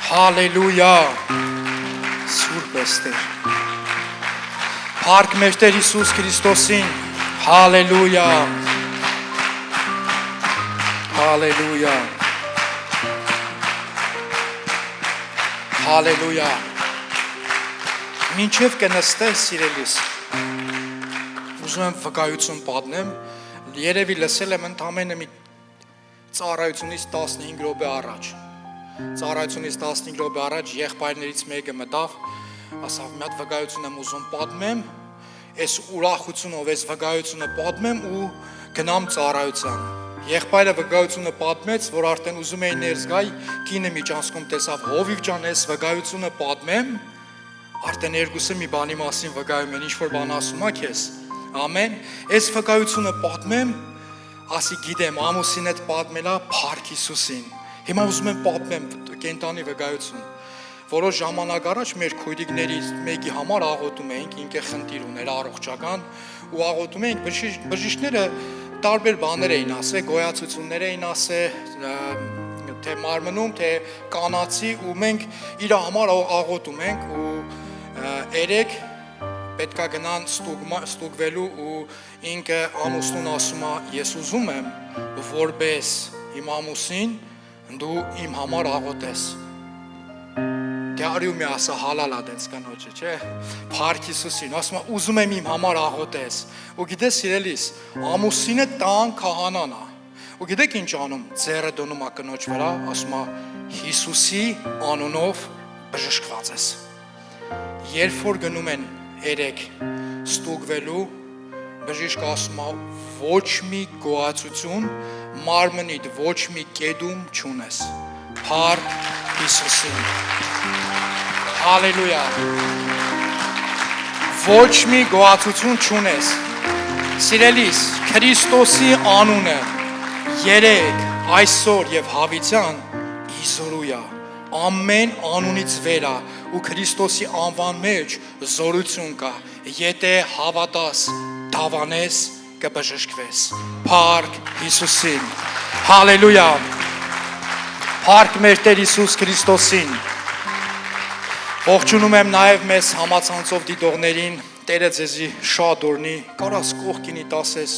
Հալելույա, Սուրբ Էստեր, Փառք մեր Տեր Հիսուս Քրիստոսին, հալելույա, հալելույա, հալելույա, մինչև կնստես սիրելիս, ուզում եմ վկայություն պատնեմ, երևի լսել եմ ընդամենը մի ծառայությունից 15 րոպե առաջ, ծառայությունից 15 րոպե առաջ եղբայրներից մեկը մտավ, ասավ մի հատ վկայություն եմ ուզում պատմեմ, այս ուրախությունով այս վկայությունը պատմեմ ու գնամ ծառայության։ Եղբայրը վկայությունը պատմեց, որ արդեն ուզում էի ներս գալ, կինը միջանցքում տեսավ հովիվ ջան, այս վկայությունը պատմեմ, արդեն երկուսը մի բանի մասին վկայում են, ինչ-որ բան ասում ա քեզ։ Ամեն, այս վկայությունը պատմեմ, ասի գիտեմ, ամուսին հետ պատմելա Փառք Հիսուսին։ Հիմա ուզում եմ պատմեմ կենտանի վկայություն։ Որոշ ժամանակ առաջ մեր քույրիկներից մեկի համար աղոթում էինք, ինքը խնդիր ուներ առողջական ու աղոթում էինք, բժիշկները տարբեր բաներ էին ասել, գոյացություններ էին ասել, թե մարմնում, թե կանացի ու մենք իր համար աղոթում ենք ու երեք պետքա գնան ստուգվելու ու ինքը ամուսնուն ասում է, ես ուզում եմ, որպես իմ ամուսին դու իմ համար աղոթես։ Դե արյու մի ասա հալալա դենց կանոջը, չէ։ Փառք Հիսուսին, ասում է ուզում եմ իմ համար աղոթես։ Ու գիտես սիրելիս, ամուսինը տան քահանան է։ Ու գիտեք ինչ անում, ձեռը դնում է կնոջ վրա, ասում է Հիսուսի անունով բժշկված ես։ Երբ որ գնում են երեք ստուգվելու, բժիշկը ասում է ոչ մի գոհացություն մարմնիդ ոչ մի կեդում չունես։ Փառք Հիսուսին։ Հալելույա։ Ոչ մի գոհացություն չունես։ Սիրելիս, Քրիստոսի անունը երեք, այսօր եւ հավիտյան իզորույա։ Ամեն անունից վեր է ու Քրիստոսի անվան մեջ զորություն կա։ Եթե հավատաս, դավանես կբժշկվես։ Փառք Հիսուսին։ Հալելույա։ Փառք մեր Տեր Հիսուս Քրիստոսին։ Ողջունում եմ նաև մեզ համացանցով դիտողներին, Տերը ձեզի շատ օրհնի, կարաս կողքինիդ ասես,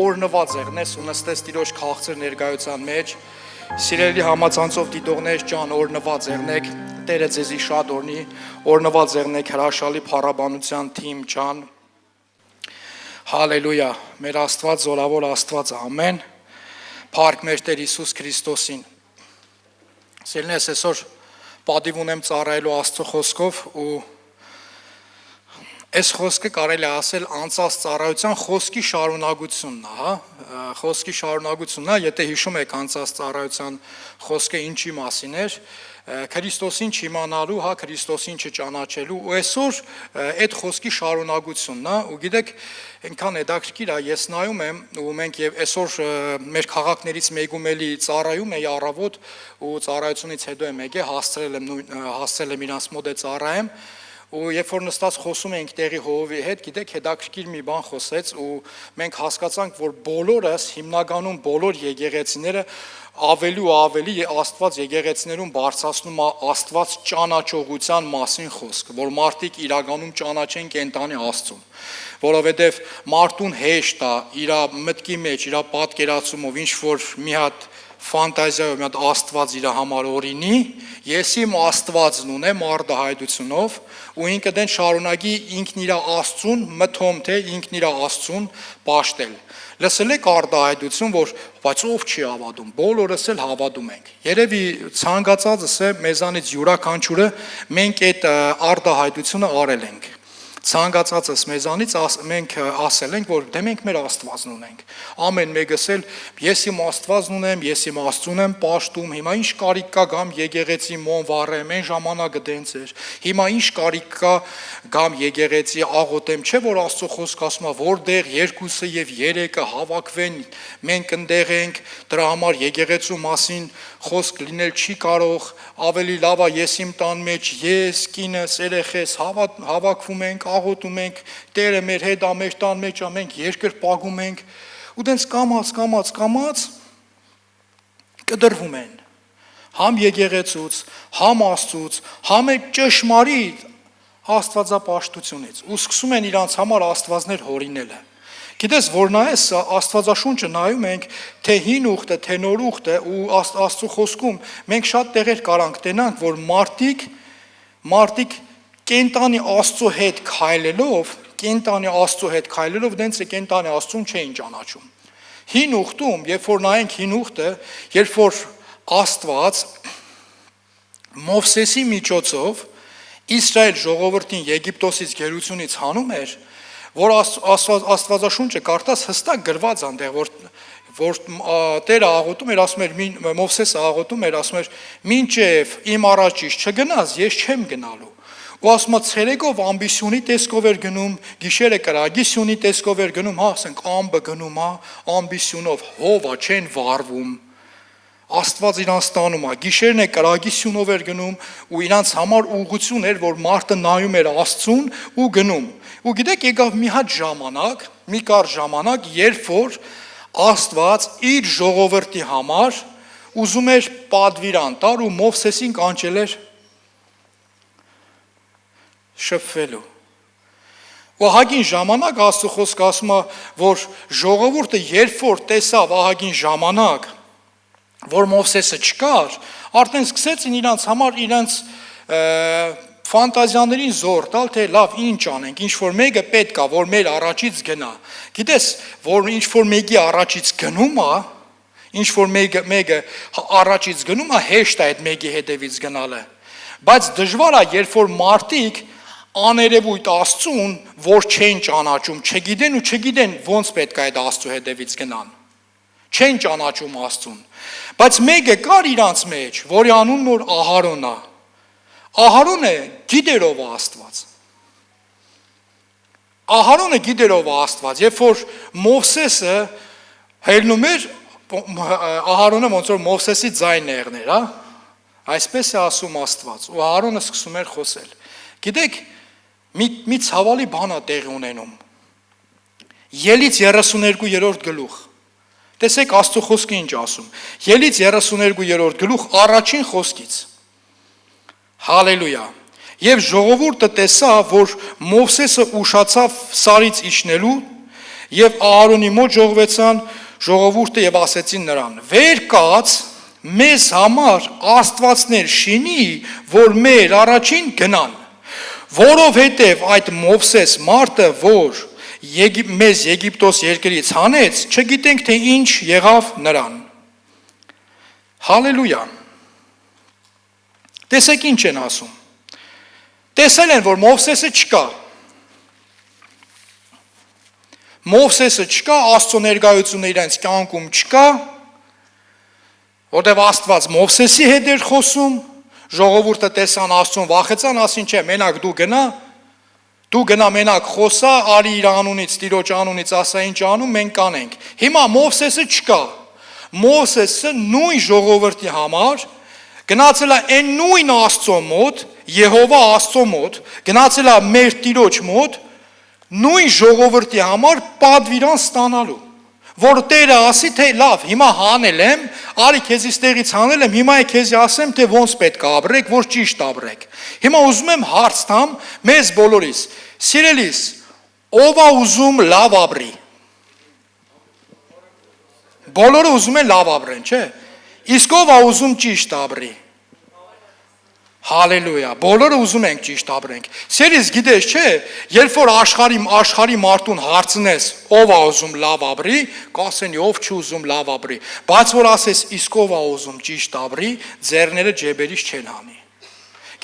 օրհնված եղնես ու նստես Տիրոջ քաղցր ներկայության մեջ։ Սիրելի համացանցով դիտողներ ջան, օրհնված եղնեք, Տերը ձեզի շատ օրհնի, օրհնված եղնեք հրաշալի փառաբանության թիմ ջան։ Հալելույա, մեր Աստված զորավոր Աստված է, ամեն, փառք մեր Տեր Հիսուս Քրիստոսին։ Սիրելիներս, այսօր պատիվ ունեմ ծառայելու Աստծո խոսքով ու այս խոսքը կարելի է ասել անցած ծառայության խոսքի շարունակությունն է, հա, խոսքի շարունակությունն է, եթե հիշում եք անցած ծառայության խոսքը ինչի մասին էր, Քրիստոսին չիմանալու, հա, Քրիստոսին չճանաչելու ու այսօր այդ խոսքի շարունակությունն է ու գիտեք այնքան հետաքրքիր է, ես նայում եմ ու մենք եւ այսօր մեր քաղաքներից մեկում էլի ծառայում էի առավոտ ու ծառայությունից հետո եմ եկել, հասցրել եմ իրանց մոտ է ծառայեմ ու երբ որ նստած խոսում էինք տեղի հովի հետ, գիտեք, հետաքրքիր մի բան խոսեց ու մենք հասկացանք, որ բոլորս հիմնականում բոլոր եկեղեցիները ավելի ու ավելի Աստված եկեղեցիներում բարձրացնում է Աստված ճանաչողության մասին խոսքը, որ մարդիկ իրականում ճանաչեն կենտանի Աստծուն, որովհետև մարդուն հեշտ է իր մտքի մեջ, իր պատկերացումով ինչ որ մի հատ ֆանտազիայով մի հատ Աստված իր համար օրինի, ես իմ Աստվածն ունեմ արդահայտությունով ու ինքը դեն շարունակի ինքն իր Աստծուն մթոմ թե ինքն իր Աստծուն պաշտել։ Լսել եք արդահայտություն, որ բայց ով չի հավատում, բոլորս էլ հավատում ենք։ Երևի ցանկացածս է մեզանից յուրաքանչյուրը մենք այդ արդահայտությունը արել ենք։ Ցանկացածս մեզանից մենք ասել ենք, որ դե մենք մեր Աստվածն ունենք։ Ամեն մեկս էլ ես իմ Աստվածն ունեմ, ես իմ Աստծուն եմ պաշտում, հիմա ինչ կարիք կա գամ եկեղեցի մոն վառեմ, այն ժամանակը դենց էր։ Հիմա ինչ կարիք կա գամ եկեղեցի աղոթեմ, չէ՞ որ Աստծո խոսքը ասում է, որտեղ երկուսը եւ երեքը հավաքվեն, մենք ընդեղ ենք, դրա համար եկեղեցու մասին խոսք լինել չի կարող, ավելի լավ է ես իմ տան մեջ, ես, կինս, երեխես հավաքվում ենք, աղոթում ենք, Տերը մեր հետ է, մեր տան մեջ է, մենք երկրպագում ենք, ու դենց կամաց կդրվում են։ համ եկեղեցուց, համ Աստծուց, համ էլ ճշմարիտ աստվածապաշտությունից ու սկսում են իրանց համար աստվածներ հորինելը։ Գիտես, որ նայես Աստվածաշունչը նայում ենք, թե հին ուխտը, թե նոր ուխտը ու Աստծո խոսքում մենք շատ տեղեր կարանք տենանք, որ մարդիկ կենտանի Աստծո հետ քայլելով, դենց է կենտանի Աստծուն չէին ճանաչում։ Հին ուխտում, երբ որ նայենք հին ուխտը, երբ որ Աստված Մովսեսի միջոցով Իսրայել ժողովրդին Եգիպտոսից գերությունից հանում էր, որ Աստվածաշունչը կարդաս հստակ գրված այնտեղ, որ Տերը աղոթում էր, ասում էր, Մովսեսը աղոթում էր, ասում էր, մինչև իմ առաջից չգնաս, ես չեմ գնալու։ Ու ասում է, ցերեկով ամբիսյունի տեսքով էր գնում, գիշերը կրագի սյունի տեսքով էր գնում, հա, ասենք ամբը գնում, հա, ամբիսյունով, հովա չեն վառվում։ Աստված իրանց տանում է, գիշերն է կրագի սյունով էր գնում ու իրանց համար ուղղություն էր, որ մարդը նայում էր Աստծուն ու գնում։ Ու գիտեք, եկավ մի հատ ժամանակ, մի կարճ ժամանակ, երբ որ Աստված իր ժողովրդի համար ուզում էր պատվիրան տար ու Մովսեսին կանչել էր շփվելու։ Ու ահագին ժամանակ Աստծո խոսքը ասում է, որ ժողովուրդը երբ որ տեսավ ահագին ժամանակ, որ Մովսեսը չկար, արդեն սկսեցին իրանց համար իրանց ֆանտազիաներին զոր տալ, թե լավ ինչ անենք, ինչ որ մեկը պետք է, որ մեր առաջից գնա։ Գիտես, որ ինչ որ մեկի առաջից գնում է, ինչ որ մեկը առաջից գնում է, հեշտ է այդ մեկի հետևից գնալը։ Բայց դժվար է, երբ որ մարդիկ աներևույթ Աստծուն, որ չեն ճանաչում, չգիտեն ոնց պետք է այդ Աստծո հետևից գնան։ Չեն ճանաչում Աստծուն։ Բայց մեկը կար իրանց մեջ, որի անունն որ Ահարոն է։ Ահարոնը գիտեր ով է Աստված։ Ահարոնը գիտեր ով է Աստված, երբ որ Մովսեսը հելնում էր, Ահարոնը ոնց որ Մովսեսի ձայնն եղներ, հա։ Այսպես է ասում Աստված, ու Ահարոնը սկսում էր խոսել։ Գիտեք, մի ցավալի բան է տեղի ունենում։ Ելից 32-րդ գլուխ։ Տեսեք Աստծո խոսքը ինչ ասում։ Ելից 32-րդ գլուխ առաջին խոսքից։ Հալելույա։ Եվ ժողովուրդը տեսավ, որ Մովսեսը ուշացավ սարից իջնելու, եւ Ահարոնի մոտ ժողովեցան ժողովուրդը եւ ասեցին նրան. «Վեր կաց, մեզ համար աստվածներ շինի, որ մեր առաջին գնան, որովհետև այդ Մովսես մարդը, որ մեզ Եգիպտոս երկրից հանեց, չգիտենք թե ինչ եղավ նրան»։ Հալելույա։ Տեսեք ինչ են ասում։ Տեսել են, որ Մովսեսը չկա։ Մովսեսը չկա, Աստծո ներկայությունը իրենց կյանքում չկա, որտեղ Աստված Մովսեսի հետ էր խոսում, ժողովուրդը տեսան Աստծուն, վախեցան, ասին չէ, մենակ դու գնա մենակ խոսա, արի իր անունից, Տիրոջ անունից ասա ինչ անում, մենք կանենք։ Հիմա Մովսեսը չկա։ Մովսեսը նույն ժողովրդի համար գնացել է այն նույն Աստծո մոտ, Եհովա Աստծո մոտ, գնացել է մեր Տիրոջ մոտ, նույն ժողովրդի համար պատվիրան ստանալու, որ Տերը ասի, թե լավ, հիմա հանել եմ, արի քեզից տեղից հանել եմ, հիմա քեզի ասեմ, թե ոնց պետք է ապրեք, որ ճիշտ ապրեք։ Հիմա ուզում եմ հարց տամ մեզ բոլորիս, սիրելիս, ով է ուզում լավ ապրի։ Բոլորը ուզում են լավ ապրեն, չէ՞։ Իսկ ով է ուզում ճիշտ ապրի։ Հալելույա, բոլորը ուզում ենք ճիշտ ապրենք։ Սիրելիս, գիտես, չէ, երբ որ աշխարհի մարդուն հարցնես, ով է ուզում լավ ապրի, կասեն, ով չի ուզում լավ ապրի։ Բայց որ ասես, իսկ ով է ուզում ճիշտ ապրի, ձեռները ջեբերից չեն հանի։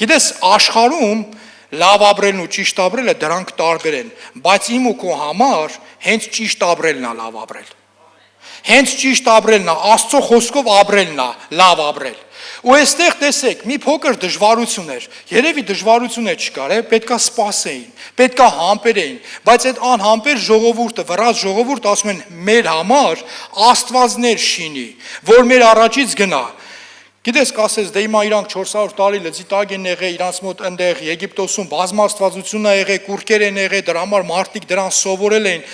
Գիտես, աշխարհում լավ ապրելն ու ճիշտ ապրելը դրանք տարբեր են, բայց իմ ու քո համար հենց ճիշտ ապրելն է լավ ապրել։ Հենց ճիշտ ապրելն է, Աստծո խոսքով ապրելն է լավ ապրել։ Ու այստեղ տեսեք, մի փոքր դժվարություն էր, երևի դժվարություն չկար, պետքա սպասեին, պետքա համբերեին, բայց այդ անհամբեր ժողովուրդը, վրաց ժողովուրդ ասում են մեր համար աստվածներ շինի, որ մեր առաջից գնա։ Գիտես, կասես, դե հիմա իրանք 400 տարի լծի տակ են եղել, իրանց մոտ այնտեղ Եգիպտոսում բազմաստվածություն է եղել, կուռքեր են եղել, դրա համար մարդիկ դրան սովորել էին,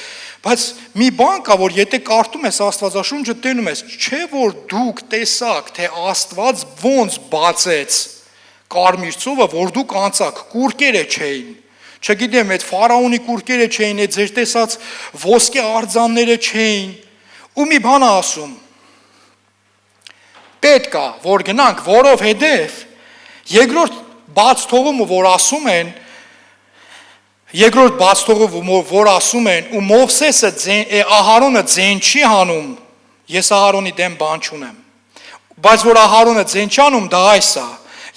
Բայց մի բան կա, որ եթե կարդում ես Աստվածաշունչը, տենում ես, չէ որ դուք տեսաք, թե Աստված ոնց բացեց կարմիր ծովը, որ դուք անցաք, կուրկերը չէին։ Չգիտեմ, այդ ֆարաոնի կուրկերը չէին, այդ ձեր տեսած ոսկե արձանները չէին։ Ու մի բան ասում։ Պետք է, որ գնանք, որովհետև երկրորդ բաց թողումը, որ ասում են, երկրորդ բաց թողումը, որ ասում են, ու Մովսեսը Ահարոնը ձեն չի հանում, ես Ահարոնի դեմ բան չունեմ, բայց որ Ահարոնը ձեն չի հանում, դա այս է,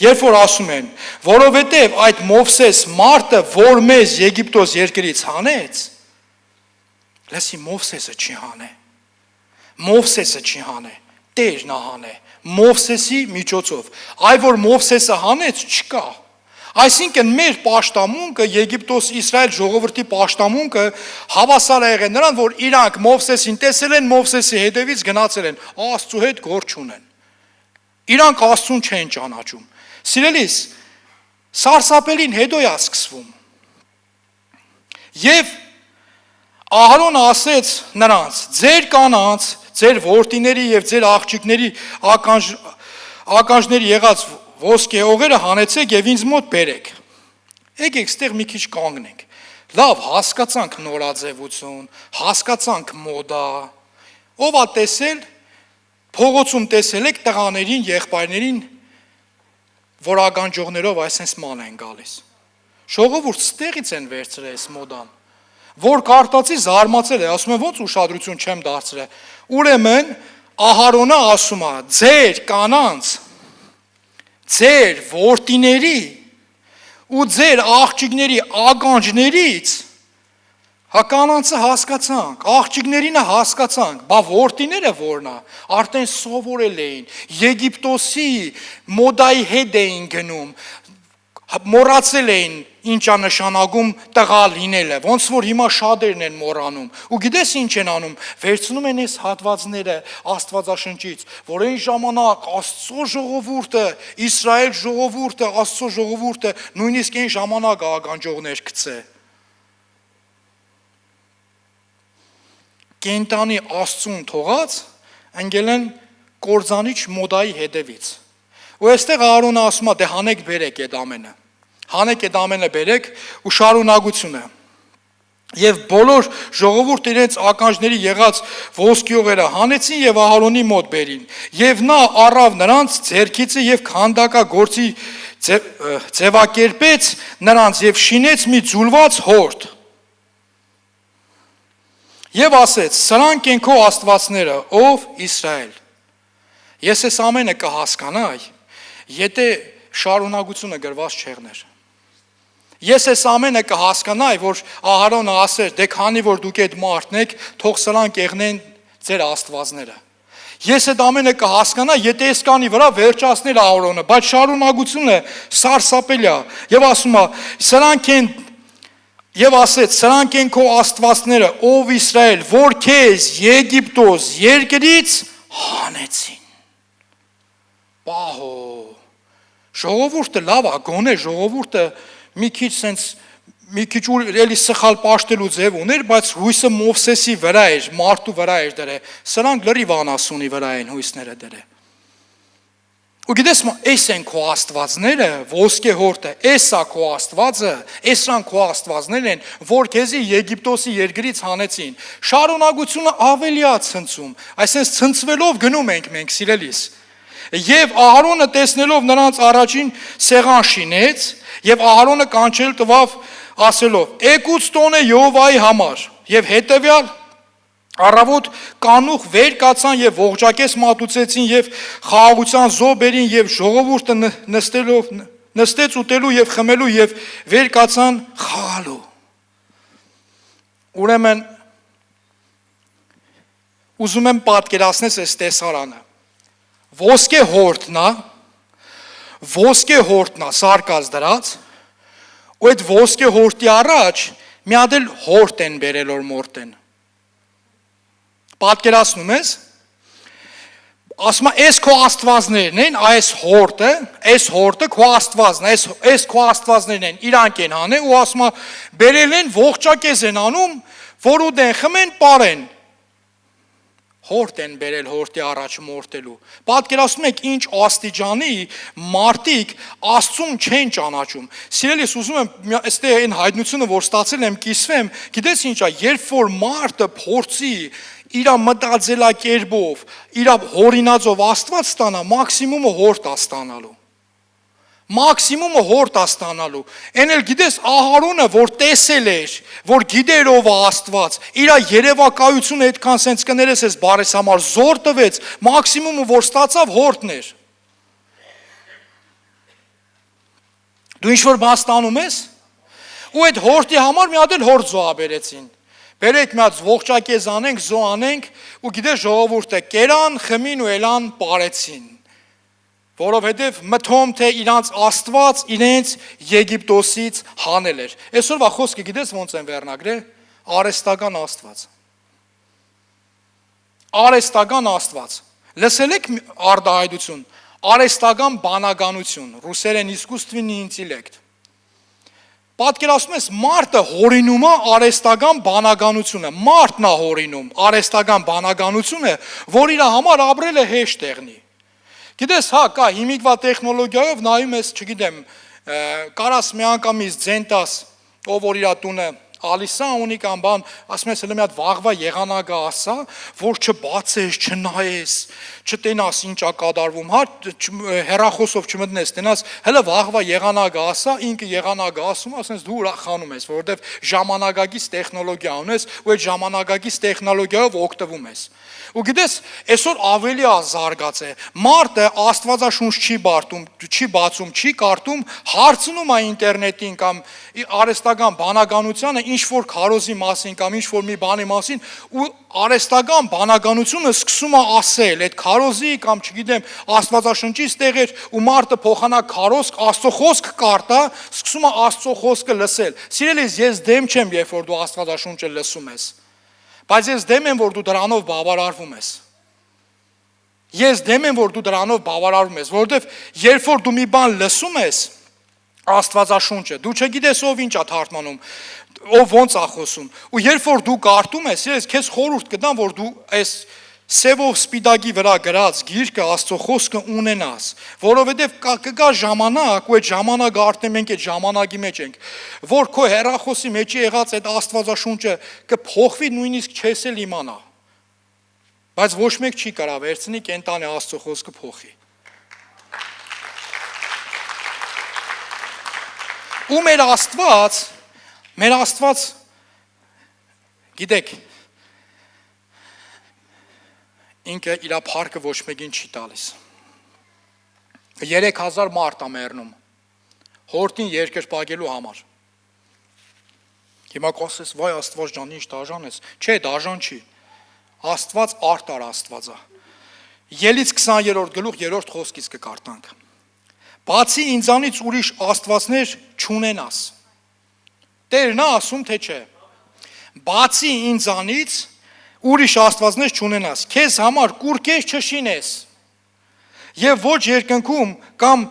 երբ որ ասում են, որովհետև այդ Մովսես մարդը, որ մեզ Եգիպտոս երկրից հանեց, լսի Մովսեսը չի հանե, Մովսեսը չի հանե, Տերն է հանե, Մովսեսի միջոցով, այ որ Մովսեսը հանեց չկա, այսինքն մեր պաշտամունքը Եգիպտոս Իսրայել ժողովրդի պաշտամունքը հավասար է եղել նրան, որ իրանք Մովսեսին տեսել են, Մովսեսի հետևից գնացել են, Աստծու հետ գործ չունեն, իրանք Աստծուն չեն ճանաչում, սիրելիս, սարսափելին հետո է սկսվում, եւ Ահարոնը ասեց նրանց, ձեր կանանց, ձեր որդիների եւ ձեր աղջիկների ականջների եղած ոսկե օղերը հանեցեք եւ ինձ մոտ բերեք։ Եկեք ստեղ մի քիչ կանգնենք։ Լավ, հասկացանք նորաձևություն, հասկացանք մոդա։ Ով է տեսել, փողոցում տեսել եք տղաներին, եղբայրներին, որ ականջողներով այսպես ման են գալիս։ Ժողովուրդ ստեղից են վերցրել այս մոդան։ Որ կարտացի զարմացել է, ասում է ոնց ուշադրություն չեմ դարձրել։ Ուրեմն Ահարոնը ասում է, ձեր կանանց, ձեր որդիների ու ձեր աղջիկների ականջներից, հա կանանցը հասկացանք, աղջիկներինը հասկացանք, բա որդիները որն է, արդեն սովորել էին, Եգիպտոսի մոդայի հետ էին գնում, մոռացել էին ինչա նշանակում տղա լինելը, ոնց որ հիմա շատերն են մոռանում, ու գիտես ինչ են անում, վերցնում են այս հատվածները Աստվածաշնչից, որ այն ժամանակ Աստծո ժողովուրդը, Իսրայել ժողովուրդը, Աստծո ժողովուրդը նույնիսկ այն ժամանակ ականջողներ գցե։ Կենտանի Աստծուն թողած ընկել են կործանիչ մոդայի հետևից։ Ու այստեղ Ահարոնը ասում է, դե հանեք բերեք այդ ամենը, հանեք այդ ամենը բերեք ու շարունակությունը։ Եվ բոլոր ժողովուրդը իրենց ականջների եղած ոսկիողերը հանեցին եւ Ահարոնի մոտ բերին։ Եվ նա առավ նրանց ձեռքիցը եւ քանդակագործի ձևակերպեց նրանց եւ շինեց մի ձուլված հորդ։ Եվ ասեց, սրանք են քո աստվածները, ով Իսրայել։ Ես այս ամենը կհասկանայի, եթե շարունակությունը գրված չեղներ։ Ես այս ամենը կհասկանայի, որ Ահարոնը ասեր, դե քանի որ դուք այդ մարդն եք, թող սրանք եղնեն ձեր աստվածները։ Ես այդ ամենը կհասկանայի, եթե այս կանի վրա վերջացներ Ահարոնը, բայց շարունակությունը սարսափելի է։ Եվ ասում է, սրանք են Եվ ասեց, սրանք են քո աստվածները, ով Իսրայել, որ քեզ Եգիպտոս երկրից հանեցին։ Պահո, ժողովուրդը լավ է, գոնե ժողովուրդը մի քիչ էլի սխալ պաշտելու ձև ուներ, բայց հույսը Մովսեսի վրա էր, մարդու վրա էր դրել, սրանք լրիվ անասունի վրա են հույսները դրել։ Ու գիտես, այս են քո աստվածները, ոսկե հորտը, այս է քո աստվածը, այսրան քո աստվածներ են, որ քեզի Եգիպտոսի երկրից հանեցին։ Շարունակությունը ավելի է ցնցում, այսպես ցնցվելով գնում ենք մենք սիրելիս։ Եվ Ահարոնը տեսնելով նրանց առաջին սեղան շինեց, եւ Ահարոնը կանչել տվավ ասելով. «Եկուց տոնե Եհովայի համար», եւ հետեւյալ Առավոտ կանուխ վեր կացան եւ ողջակես մատուցեցին եւ խաղաղության զոբերին եւ ժողովուրդը նստեց ուտելու եւ խմելու եւ վեր կացան խաղալու։ Ուրեմն ուզում եմ պատկերացնել այս տեսարանը։ Ոսկե հորտնա սարկած դրած, ու այդ ոսկե հորտի առաջ մի հատ էլ հորտ են բերել որ մորտեն։ Պատկերացնում ես, ասում է, այս քո աստվածներն են, այս հորտը քո աստվածն է, այս քո աստվածներն են, իրանք են հանը ու ասում է, բերել են ողջակեզ են անում, որ ուտեն, խմեն, պարեն։ Հորտ են բերել հորտի առաջ մորտելու։ Պատկերացնում եք ինչ աստիճանի մարդիկ Աստծուն չեն ճանաչում։ Սիրելիս, ուզում եմ այստեղ այն հայտնությունը, որ ստացել եմ, կիսվեմ, գիտես ինչ է, երբ որ մարդը փորձի իր մտածելակերպով, իր հորինածով Աստված ստանա, մաքսիմումը հորտ է ստանալու։ Մաքսիմումը հորտ է ստանալու։ Էն էլ գիտես Ահարոնը, որ տեսել էր, որ գիտեր ով է Աստված, իր երևակայությունը այդքան սենց կներես ես բարես համար զոր տվեց, մաքսիմումը որ ստացավ հորտն էր։ Դու ինչ-որ բան ստանում ես, ու այդ հորտի համար մի հատ էլ հորտ զոհա բերեցին։ Բերեք մի հատ ողջակեզ անենք, զոհ անենք, ու գիտես ժողովուրդը կերան, խմին ու ելան պարեցին։ Որովհետև մտում թե իրանց Աստված իրենց Եգիպտոսից հանել էր։ Այսօրվա խոսքը գիտես ոնց են վերնագրել, արհեստական Աստված։ Արհեստական Աստված։ Լսել եք արտահայտություն, արհեստական բանականություն, ռուսերեն искусственный интеллект։ Պատկերացնում ես մարդը հորինում է արհեստական բանականությունը, մարդն է հորինում արհեստական բանականությունը, որ իր համար ապրել է հեշտ տեղնի։ Գիտես, հա, կա հիմիկվա տեխնոլոգիայով նայում ես, չգիտեմ, կարաս մի անգամից ձենտաս, ով որ իր տունը ալիսա ունի կամ բան, ասում ես հələ մի հատ վաղվա եղանակը ասա, որ չբացես, չնայես, չտենաս ինչա կատարվում, հա, հեռախոսով չմտնես, տենաս հələ վաղվա եղանակը ասա, ինքը եղանակը ասում, ասես դու ուրախանում ես, որովհետև ժամանակակից տեխնոլոգիա ունես ու այդ ժամանակակից տեխնոլոգիայով օգտվում ես։ Ու գիտես, այսօր ավելի ազարգած է, մարդը Աստվածաշունչ չի բացում, չի կարդում, հարցնում է ինտերնետին կամ արհեստական բանականությանը ինչ-որ քարոզի մասին կամ ինչ-որ մի բանի մասին ու արհեստական բանականությունը սկսում է ասել, այդ քարոզի կամ չգիտեմ Աստվածաշնչից տեղեր ու մարդը փոխանա քարոզ, Աստծո խոսք կարտա, սկսում է Աստծո խոսքը լսել։ Սիրելիս, ես դեմ չեմ, երբ որ դու Աստվածաշունչը լսում ես։ Բայց ես դեմ եմ, որ դու դրանով բավարարվում ես։ Ես դեմ եմ, որ դու դրանով բավարարվում ես, որովհետև երբ որ դու մի բան լսում ես, Աստվածաշունչը, դու չգիտես ով ինչ է թարգմանում, ով ոնց է խոսում, ու երբ որ դու կարդում ես, ես քեզ խորհուրդ կտամ, որ դու այս սևով սպիտակի վրա գրած գիրքը Աստծո խոսքը ունենաս, որովհետև կգա ժամանակ, ու այդ ժամանակը արդեն մենք այդ ժամանակի մեջ ենք, որ քո հեռախոսի մեջ եղած այդ Աստվածաշունչը կփոխվի, նույնիսկ չես էլ իմանա։ Բայց ոչ մեկ չի կարա վերցնի կենտանի Աստծո խոսքը փոխի։ Ու մեր Աստված, գիտեք, ինքը իր փառքը ոչ մեկին չի տալիս։ 3000 մարդ է մեռնում հորտին երկրպագելու համար։ Հիմա կասես, վայ Աստված ջան, ինչ դաժան ես։ Չէ, դաժան չի։ Աստված արտար Աստված է։ Ելից 20-րդ գլուխ 3-րդ խոսքից կկարտանք։ Բացի ինձանից ուրիշ աստվածներ չունենաս։ Տերն է ասում, թե չէ։ Բացի ինձանից ուրիշ աստվածներ չունենաս, քեզ համար կուրկես չշինես, և ոչ երկնքում կամ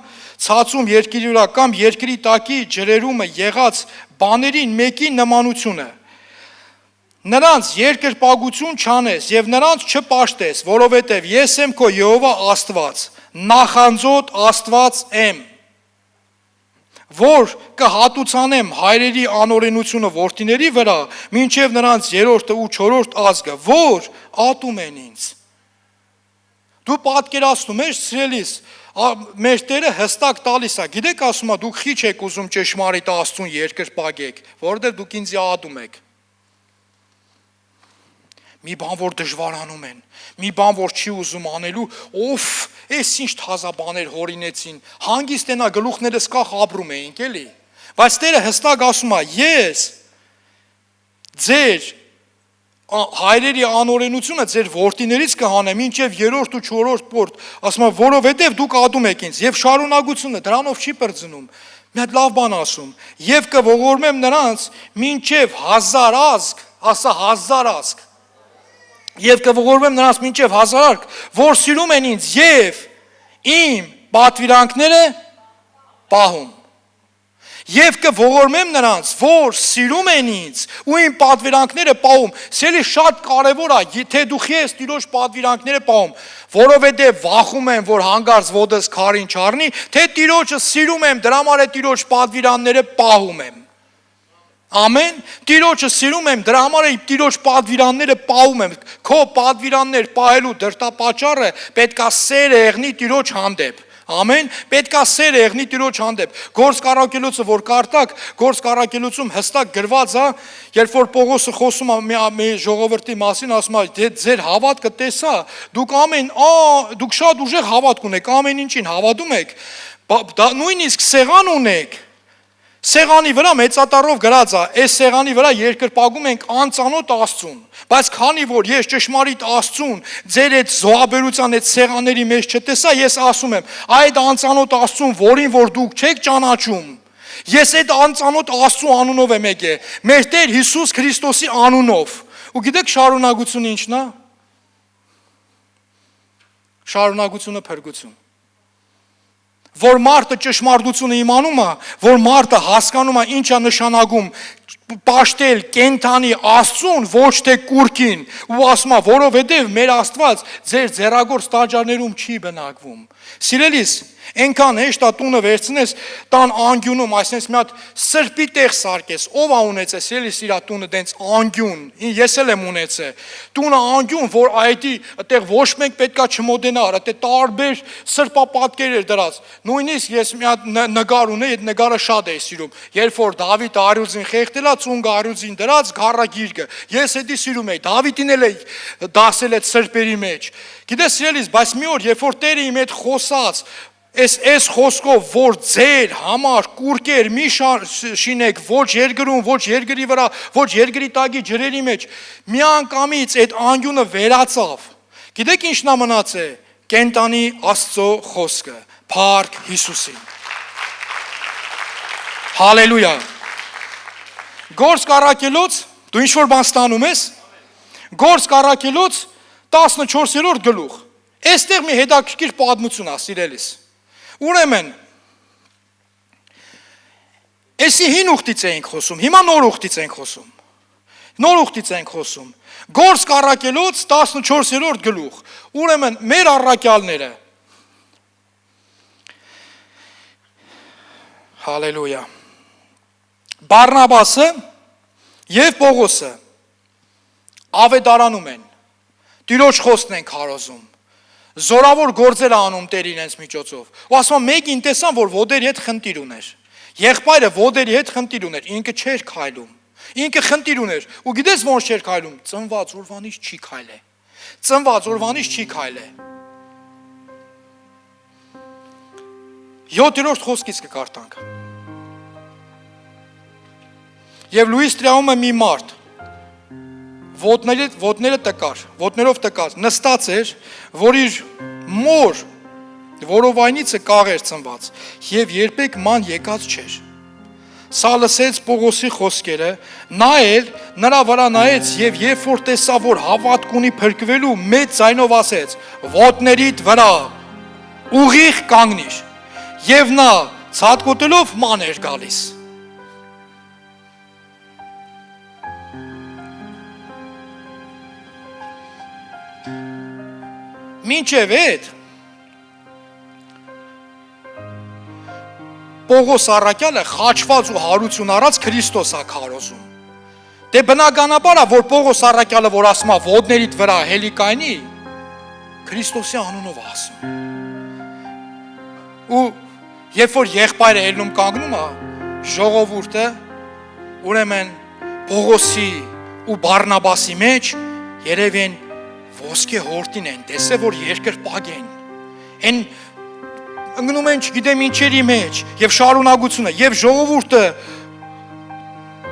ցածում երկրի վրա կամ երկրի տակի ջրերումը եղած բաներին մեկի նմանությունը, նրանց երկրպագություն չանես և նրանց չպաշտես, որովհետև ես եմ քո Եհովա Աստված, նախանձոտ Աստված եմ, որ կհատուցանեմ հայրերի անօրենությունը որդիների վրա, մինչև նրանց 3-րդը ու 4-րդ ազգը, որ ատում են ինձ։ Դու պատկերացնում ես, սիրելիս, մեր Տերը հստակ տալիս է, գիտեք ասում է, դուք խիչ եք ուզում ճշմարիտ Աստծուն երկրպագեք, որովհետև դուք ինձ ատում եք։ Մի բան, որ դժվարանում են, մի բան, որ չի ուզում անելու, ով, այս ինչ թազա բաներ հորինեցին, հանգիստ ենա գլուխներս կախ ապրում էինք, էլի, բայց Տերը հստակ ասում է, ես ձեր հայրերի անօրենությունը ձեր որդիներից կհանեմ, մինչև 3-րդ ու 4-րդ պորտ, ասում է, որովհետև դուք ատում եք ինձ, և շարունակությունը դրանով չի պրծնում, մի հատ լավ բան ասում, և կողորմեմ նրանց, մինչև 1000 ազգ, ասա 1000 ազգ, Եվ կողորմեմ նրանց մինչև հազարարկ, որ սիրում են ինձ եւ իմ պատվիրանքները պահում։ Եվ կողորմեմ նրանց, որ սիրում են ինձ ու իմ պատվիրանքները պահում։ Սիրելի, շատ կարևոր է, թե դու ես Տիրոջ պատվիրանքները պահում, որովհետև վախում եմ, որ հանգարց ոտս քարին չառնի, թե Տիրոջը սիրում եմ, դրա համար է Տիրոջ պատվիրանները պահում եմ։ Ամեն, Տիրոջը սիրում եմ, դրա համար է Տիրոջ պատվիրանները պահում եմ։ Քո պատվիրաններ պահելու դրդապատճառը պետքա սեր եղնի Տիրոջ հանդեպ։ Ամեն, պետքա սեր եղնի Տիրոջ հանդեպ։ Գործ կառակելոցը, որ կարտակ, գործ կառակելոցում հստակ գրված է, երբ որ Պողոսը խոսում է մի ժողովրդի մասին, ասում է, դե ձեր հավատքը տեսա, դուք շատ ուժեղ հավատք ունեք, ամեն ինչին հավատում եք, նույնիսկ սեղան ունեք։ Սեղանի վրա մեծատառով գրած է, այս սեղանի վրա երկրպագում ենք անծանոթ Աստծուն, բայց քանի որ ես ճշմարիտ Աստծուն ձեր այդ զոհաբերության այդ սեղանների մեջ չտեսա, ես ասում եմ, այդ անծանոթ Աստծուն, որին որ դուք չեք ճանաչում, ես այդ անծանոթ Աստծու անունով եմ եկել, մեր Տեր Հիսուս Քրիստոսի անունով։ Ու գիտեք շարունակությունը ինչն է։ Շարունակությունը փրկություն։ Որ մարդը ճշմարտությունը իմանում է, որ մարդը հասկանում է ինչ է նշանակում պաշտել կենթանի Աստծուն, ոչ թե կուրքին, ու ասում է, որովհետև մեր Աստված ձեր ձեռագործ տաճարներում չի բնակվում։ Սիրելիս, այնքան հեշտ է տունը վերցնես, տան անկյունում, այսինքն մի հատ սրբի տեղ սարքես, ով է ունեցել, սիրելիս, իր տունը դենց անկյուն, ես էլ եմ ունեցել, տունը անկյուն, որ այդտեղ ոչ մեկ պետքա չմոտենա, այդտեղ տարբեր սրբապատկեր էր դրած, նույնիսկ ես մի հատ նկար ունեի, այդ նկարը շատ էի սիրում, երբ որ Դավիթը արյուծին խեղդել է, ծունգը արյուծին դրած, գառագիրկը, ես էդի սիրում էի, Դավիթին էլ էի դասել այդ սրբերի մեջ, գիտես սիրելիս, բայց մի օր, երբ որ Տերը իմ հետ խոսած, Այս խոսքով, որ ձեր համար կուրկեր մի շինեք, ոչ երկրում, ոչ երկրի վրա, ոչ երկրի տակի ջրերի մեջ, մի անգամից այդ անկյունը վերացավ, գիտեք ինչն է մնացել, կենտանի Աստծո խոսքը, փառք Հիսուսին, հալելույա, գործ կառակելոց, դու ինչ-որ բան ստանում ես, գործ կառակելոց 14-րդ գլուխ, այստեղ մի հետաքրքիր պատմություն է, սիրելիս, ուրեմն, էսի հին ուխտից էինք խոսում, հիմա նոր ուխտից ենք խոսում, գործ կառակելոց 14-րդ գլուխ, ուրեմն մեր առաքյալները, հալելույա, Բարնաբասը և Պողոսը ավետարանում են, Տիրոջ խոսքն են քարոզում, զորավոր գործեր անում Տեր իրենց միջոցով, ու ասում մեկին տեսան, որ ոտերի հետ խնդիր ուներ, եղբայրը ոտերի հետ խնդիր ուներ, ինքը չէր քայլում, ինքը խնդիր ուներ, ու գիտես ոնց չէր քայլում, ծնված օրվանից չի քայլե, ծնված օրվանից չի քայլե, 7-րդ խոսքից կկարտանք, և լույս տրյահում է մի մարդ, ոտները տկար, ոտներով տկար, նստած էր, որ իր մոր որովայնիցը կաղ էր ծնված և երբեք ման եկած չէր։ Սա լսեց Պողոսի խոսքերը, նայել, նրա վրա նայեց և երբ որ տեսավ, որ հավատք ունի փրկվելու, մեծ ձայնով ասեց, ոտներիդ վրա ուղիղ կանգնիր, և նա ցատկոտելով ման էր գալիս։ Մինչև այդ Պողոս առաքյալը խաչված ու հարություն առած Քրիստոս է քարոզում։ Դե բնականաբար է, որ Պողոս առաքյալը, որ ասում է ոտներիդ վրա հելի կայնի, Քրիստոսի անունով է ասում։ Ու երբ որ եղբայրը ելնում կանգնում է, ժողովուրդը ուրեմն Պողոսի ու Բարնաբասի մեջ երևեն ոսկե հորտին են, տեսե որ երկրպագ են, են ընգնում են չգիտեմ ինչերի մեջ և շարունակությունը և ժողովուրդը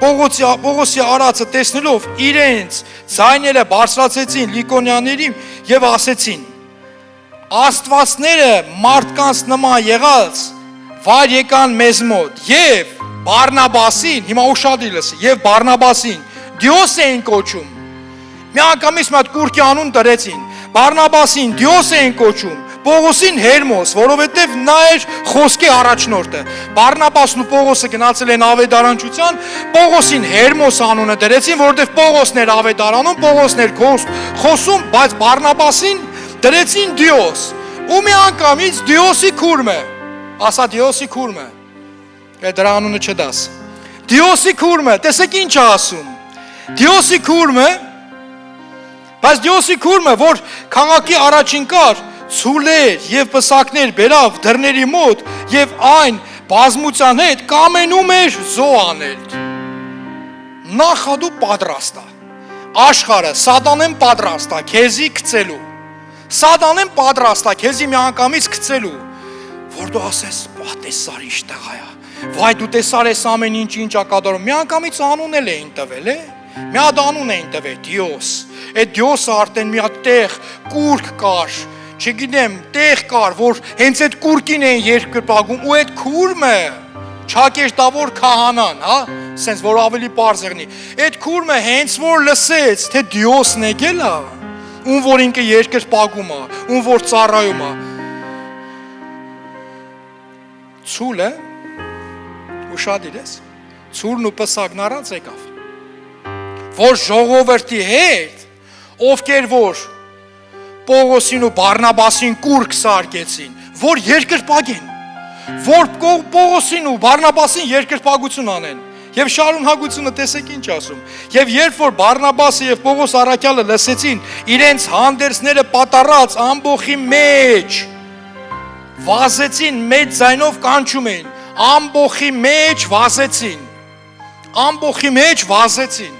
Պողոսի արածը տեսնելով իրենց ձայները բարձրացեցին Լիկոնյաններին և ասեցին Աստվածները մարդկանց նման եղած վար եկան մեզ մոտ և Բարնաբասին, հիմա ուշադիր լսի, և Բարնաբասին Դիոս էին կոչում, Միանգամից մի հատ կուրկի անուն դրեցին։ Բարնաբասին Դիոս էին կոչում, Պողոսին Հերմոս, որովհետև նա էր խոսքի առաջնորդը։ Բարնաբասն ու Պողոսը գնացել են ավետարանչության, Պողոսին Հերմոս անունը դրեցին, որովհետև Պողոսն էր ավետարանում, Պողոսն էր խոսում, բայց Բարնաբասին դրեցին Դիոս։ Ու միանգամից Դիոսի քուրմը, ասա Դիոսի քուրմը, դրա անունը չդաս։ Դիոսի քուրմը, տեսեք ինչ է ասում։ Դիոսի քուրմը, բայց Դիոսի քուրմը, որ քաղաքի առաջին կար, ցուլեր եւ պսակներ բերավ դռների մոտ եւ այն բազմության հետ կամենում էր զո անել։ Նախադու պատրաստ է։ Աշխարհը սատանեն պատրաստ է քեզի գցելու։ Սատանեն պատրաստ է քեզի միանգամից գցելու, որ դու ասես, «Տեսար ինչ տղա է»։ Վայ դու տեսար ես ամեն ինչ ա կատարում։ Միանգամից անուն էին տվել, մի հատ անուն էին տվել Դիոս։ Այդ Դիոսը արդեն մի հատ տեղ կուրկ կար, չգիտեմ, տեղ կար, որ հենց այդ կուրկին էին երկրպագում ու այդ քուրմը Չակերտավոր քահանան, հա, սենց որ ավելի պարզ եղնի։ Այդ քուրմը հենց որ լսեց, թե Դիոսն եկել է, ում որ ինքը երկրպագում է, ում որ ծառայում է։ Ցուլը ուշադիր ես, ցուրն ու պսակն առած եկավ, որ ժողովրդի հետ, ովքեր որ Պողոսին ու Բարնաբասին կուրկ սարքեցին, որ երկրպագեն, որ Պողոսին ու Բարնաբասին երկրպագություն անեն, եւ շարունակությունը տեսեք ինչ ասում, եւ երբ որ Բարնաբասը եւ Պողոս առաքյալը լսեցին իրենց հանդերձները պատառած ամբոխի մեջ, վազեցին մեծ ձայնով կանչում էին, ամբոխի մեջ վազեցին, ամբոխի մեջ վազեցին։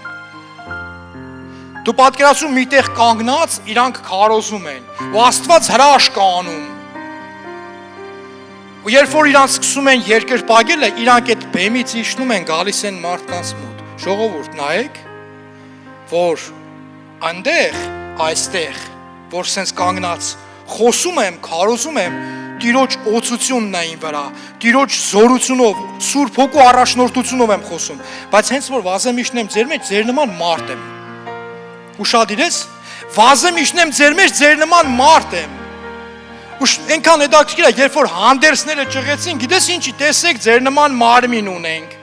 Դու պատկերացնում միտեղ կանգնած իրանք քարոզում են, ու Աստված հրաշք անում։ Ու երբ որ իրանք սկսում են երկրպագելը, իրանք այդ բեմից իջնում են, գալիս են մարդկանց մոտ։ Ժողովուրդ, նայեք, որ այնտեղ, այստեղ, որ սենց կանգնած խոսում եմ, քարոզում եմ, Տիրոջ օծությունն է իմ վրա, Տիրոջ զորությունով, Սուրբ Հոգու առաջնորդությունով եմ խոսում, բայց հենց որ վազեմ իջնեմ ձեր մեջ, ձեր նման մարդ եմ։ Ուշադիր ես, վազեմ իջնեմ ձեր մեջ, ձեր նման մարդ եմ։ Այնքան հետաքրքիր է, երբ որ հանդերձները ճղեցին, գիտես ինչի, տեսեք, ձեր նման մարմին ունենք։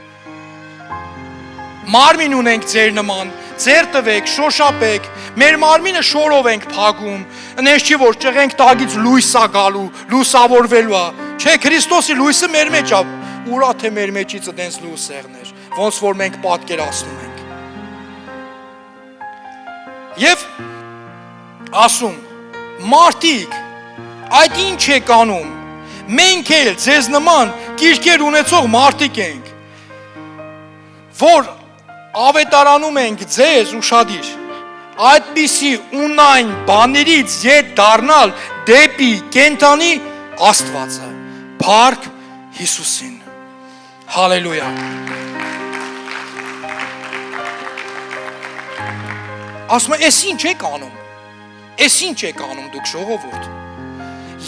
Մարմին ունենք ձեր նման, ձեր տվեք, շոշափեք, մեր մարմինը շորով ենք փագում, այնպես չի որ ճղենք տագից լույս է գալու, լուսավորվելու է։ Չէ, Քրիստոսի լույսը մեր մեջ է, ուրա թե մեր մեջից այդպես լույս եղներ, ոնց որ մենք պատկերացնում ենք։ Եվ ասում, մարդիկ, այդ ինչ եք անում, մենք էլ ձեզ նման կիրքեր ունեցող մարդիկ ենք, որ ավետարանում ենք ձեզ ուշադիր, այդպիսի ունայն բաներից ետ դառնալ դեպի կենթանի Աստվածը, Փառք Հիսուսին։ Հալելույա։ Ասում եմ, «Էս ինչ եք անում, էս ինչ եք անում դուք ժողովուրդ։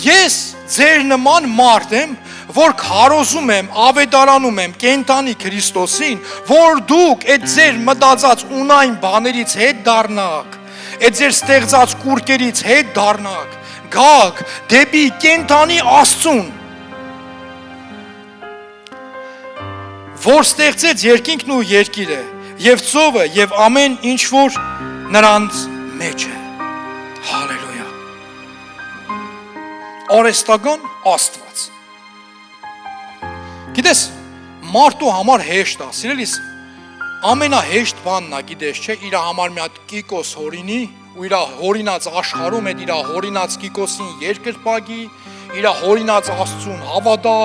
Ես ձեր նման մարդ եմ, որ քարոզում եմ, ավետարանում եմ կենթանի Քրիստոսին, որ դուք այդ ձեր մտածած ունայն բաներից հետ դառնաք, այդ ձեր ստեղծած կուրկերից հետ դառնաք, գաք դեպի կենթանի Աստծուն, որ ստեղծեց երկինքն ու երկիրը, եւ ծովը, եւ ամեն ինչ որ նրանց մեջ է»։ Հալելույա։ Արեստական Աստված։ Գիտես, մարդու համար հեշտ է, սիրելիս, ամենահեշտ բանն է, գիտես, չէ, իր համար մի հատ կիկոս հորինի, ու իր հորինած աշխարհում այդ իր հորինած կիկոսին երկրպագի, իր հորինած Աստծուն հավատա,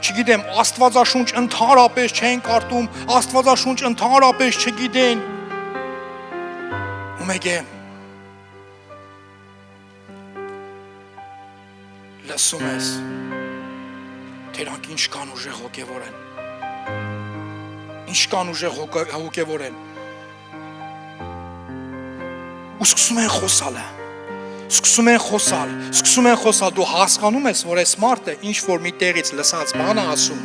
չգիտեմ, Աստվածաշունչ ընդհանրապես չեն կարդում, Աստվածաշունչ ընդհանրապես չգիտեն։ Ու մեկ է լսում ես, թերանք ինչքան ուժեղ հոգևոր են, ինչքան ուժեղ հոգևոր են, ու սկսում են խոսալը, սկսում են խոսալ, դու հասկանում ես, որ այս մարդը ինչ որ մի տեղից լսած բան է ասում,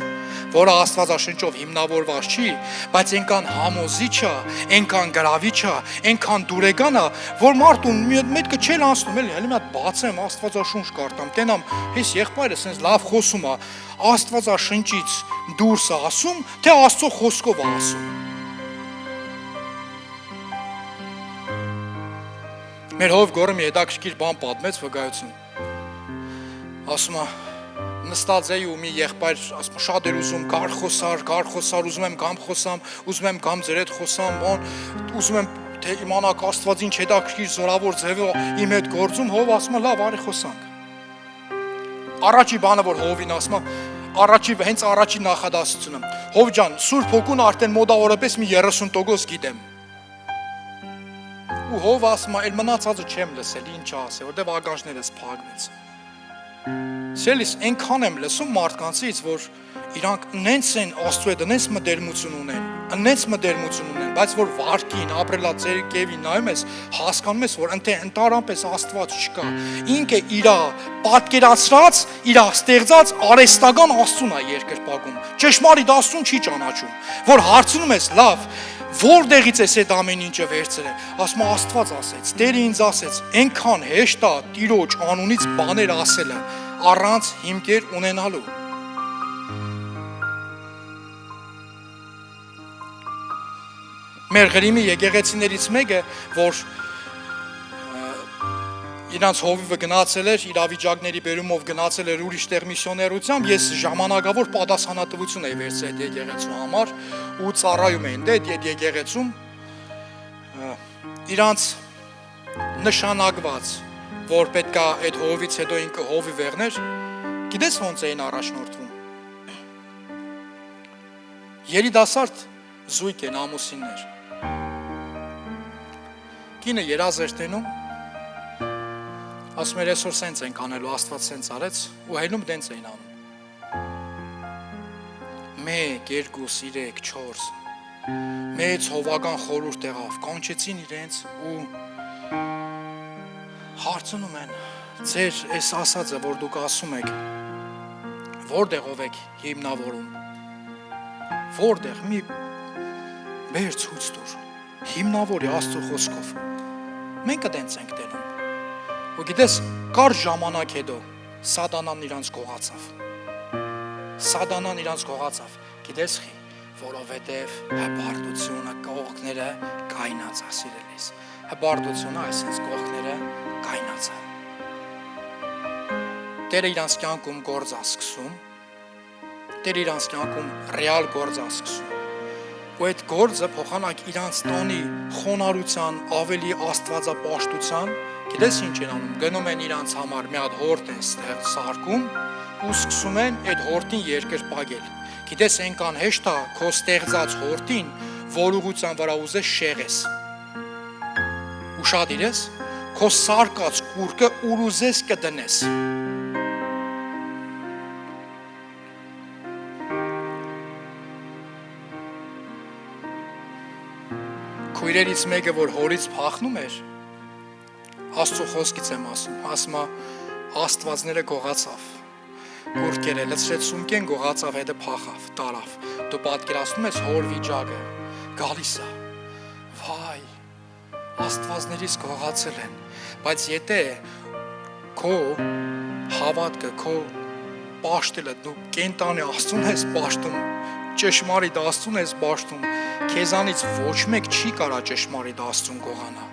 որը Աստվածաշնչով հիմնավորված չի, բայց այնքան համոզիչ է, այնքան գրավիչ է, այնքան դուրեգան է, որ մարդուն միտքը չել անցնում, էլի հələ մի հատ բացեմ Աստվածաշունչ կարդամ, տենամ, հես եղբայրը sense լավ խոսում է, Աստվածաշնչից դուրս է ասում, թե Աստծո խոսքով է ասում։ Մեր հով գորը մի հետաքրքիր բան պատմեց վկայություն։ Ասում է նստած էի ու մի եղբայր ասում շատ էր ուզում գար խոսար, ուզում եմ կամ խոսամ, ուզում եմ կամ ձեր հետ խոսամ, ուզում եմ թե իմանաք Աստված ինչ հետաքրքիր զորավոր ձևով իմ հետ գործում, հով ասում է լավ, արի խոսանք։ Առաջի բանը որ հովին ասում է, հենց առաջի նախադասությունը։ Հով ջան, Սուրբ Հոգուն արդեն մոտավորապես մի 30% գիտեմ։ Ու հով ասում է, «Էլ մնացածը չեմ լսել, ինչ ասել, որտեվ ականջներս փակվեց»։ Սելիս այնքան եմ լսում մարդկանցից, որ իրանք նենց են Աստծո հետ, նենց մտերմություն ունեն, բայց որ վարքին, ապրելաձեր կևին նայում ես, հասկանում ես, որ ընդհանրապես Աստված չկա։ Ինքը իր պատկերացրած, իր ստեղծած արհեստական Աստծուն է երկրպագում։ Ճշմարիտ Աստծուն չի ճանաչում, որ հարցնում ես, լավ, որտեղից ես այդ ամեն ինչը վերցրել։ Ասում է Աստված ասեց, Տերը ինձ ասեց, այնքան հեշտ է Տիրոջ անունից բաներ ասելը, առանց հիմքեր ունենալու։ Մեր Ղրիմի եկեղեցիներից մեկը, որ իրանց հովիվը գնացել էր, իրավիճակների բերումով գնացել էր ուրիշ տեղ միսիոներությամբ, ես ժամանակավոր պատասխանատվություն էի վերցրել այդ եկեղեցու համար ու ծառայում էին այդ եկեղեցում իրանց նշանակված, որ պետքա այդ հովից հետո ինքը հովի վերներ, գիտես ոնց էին առաջնորդվում։ Երիտասարդ զույգ են ամուսիններ։ Կինը երազ էր տենում, ասում էր այսօր սենց ենք անելու, Աստված սենց արեց ու հայնում դենց էին անում։ 1, 2, 3, 4 մեծ հովական խորհուրդ եղավ, կանչեցին իրենց ու հարցնում են, ձեր այս ասածը, որ դուք ասում եք, որտեղով եք հիմնավորում, որտեղ մի բեր ցույց տուր, հիմնավորի Աստծո խոսքով, մենք դենց ենք տենում։ Ու գիտես, կար ժամանակ հետո Սատանան իրանց կողացավ, գիտես խի, որովհետև հպարտությունը կողքները կայնած ասիրելիս, հպարտությունը այսպես կողքները կայնած է։ Տերը իրանց կյանքում գործ է սկսում, Տերը իրանց կյանքում ռեալ գործ է սկսում, ու այդ գործը փոխանակ իրանց տոնի խոնարհության, ավելի աստվածապաշտության, գիտես ինչ են անում, գնում են իրանց համար մի հատ հորդ են ստեղ սարքում ու սկսում են այդ հորդին երկրպագել։ Գիտես այնքան հեշտ է քո ստեղծած հորդին, որ ուղղության վրա ուզես շեղես։ Ուշադիր ես, քո սարկած կուրկը ուր ուզես կդնես։ Քույրերից մեկը, որ հորից փախնում էր, Աստծո խոսքից եմ ասում է Աստվածները գողացավ, կուրկերը լցրեց սունկեն, գողացավ, հետը փախավ, տարավ, դու պատկերացնում ես հոր վիճակը, գալիս է, վայ, Աստվածներից գողացել են, բայց եթե քո հավատքը, քո պաշտելը, դու կենտանի Աստծուն ես պաշտում, ճշմարիտ Աստծուն ես պաշտում, քեզանից ոչ մեկ չի կարա ճշմարիտ Աստծուն գողանա։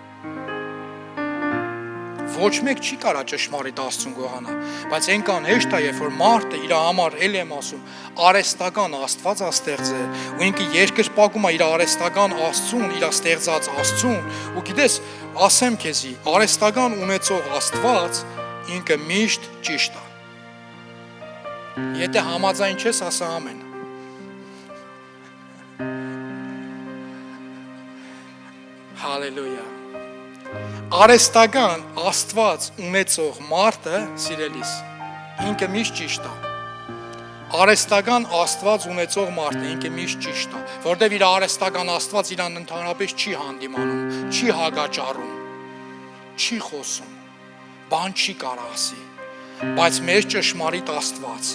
Ոչ մեկ չի կարա ճշմարիտ Աստծուն գողանա, բայց այնքան հեշտ է, երբ որ մարդը իր համար էլ եմ ասում, արհեստական Աստված է ստեղծել, ու ինքը երկրպագում է իր արհեստական Աստծուն, իր ստեղծած Աստծուն, ու գիտես, ասեմ քեզի, արհեստական ունեցող Աստված ինքը միշտ ճիշտ է։ Եթե համաձայն չես, ասա ամեն։ Հալելույա։ Արհեստական Աստված ունեցող մարդը, սիրելիս, ինքը միշտ ճիշտ է։ Արհեստական Աստված ունեցող մարդը ինքը միշտ ճիշտ է, որտեղ իր արհեստական Աստված իրան ընդհանրապես չի հանդիմանում, չի հագաճառում, չի խոսում, բան չի կարող ասի, բայց մեր ճշմարիտ Աստված,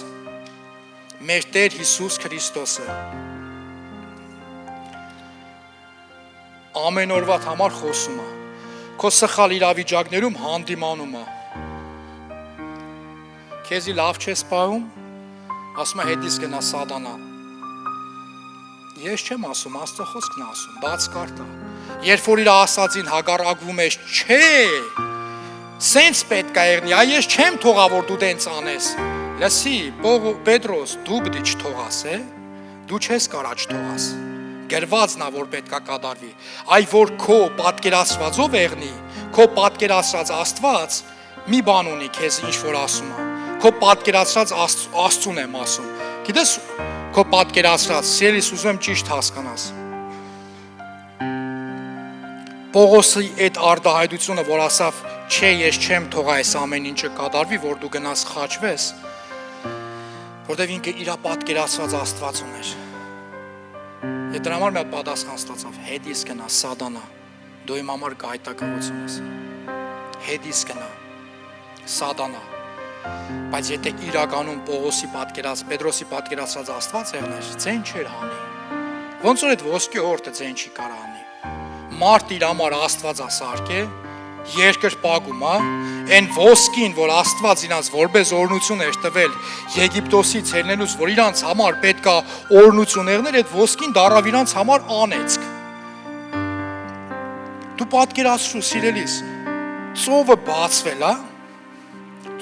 մեր Տեր Հիսուս Քրիստոսը ամեն օրվա համար խոսում է, քո սխալ իրավիճակներում հանդիմանում է, քեզի լավ չես պահում, ասում է հետից գնա Սատանա։ Ես չեմ ասում, Աստծո խոսքն է ասում, բաց կարտա։ Երբ որ իր ասածին հակառակվում ես, չէ, սենց պետք է եղնի, այ ես չեմ թողա, որ դու տենց անես։ Լսի, Պետրոս, դու պիտի չթողաս, դու չես կարա չթողաս։ Գրվածն է, որ պետք է կատարվի, այ որ քո պատկերացվածով եղնի, քո պատկերացած Աստված մի բան ունի քեզ ինչ որ ասում է, քո պատկերացած Աստծուն եմ ասում, գիտես քո պատկերացած, սիրելիս ուզում եմ ճիշտ հասկանաս, Պողոսի այդ արտահայտությունը, որ ասավ, չէ, ես չեմ թողա այս ամեն ինչը կատարվի, որ դու գնաս խաչվես, որտեվ ինքը իր պատկերացված Աստված ուներ։ Եվ դրա համար մի հատ պատասխան ստացավ, հետից գնա Սատանա, դու իմ համար գայթակղություն ես, հետից գնա Սատանա, բայց եթե իրականում Պողոսի Պետրոսի պատկերացած Աստված եղներ, ձեն չէր հանի, ոնց որ այդ ոսկի հորտը ձեն չի կարա հանի, մարդ իր համար Աստված ասարկ է, երկրպագում է, այն ոսկին, որ Աստված իրանց որպես օրհնություն էր տվել Եգիպտոսից ելնելուց, որ իրանց համար պետք է օրհնություն եղներ, այդ ոսկին դառավ իրանց համար անեծք։ Դու պատկերացրու, սիրելիս, ծովը բացվել է,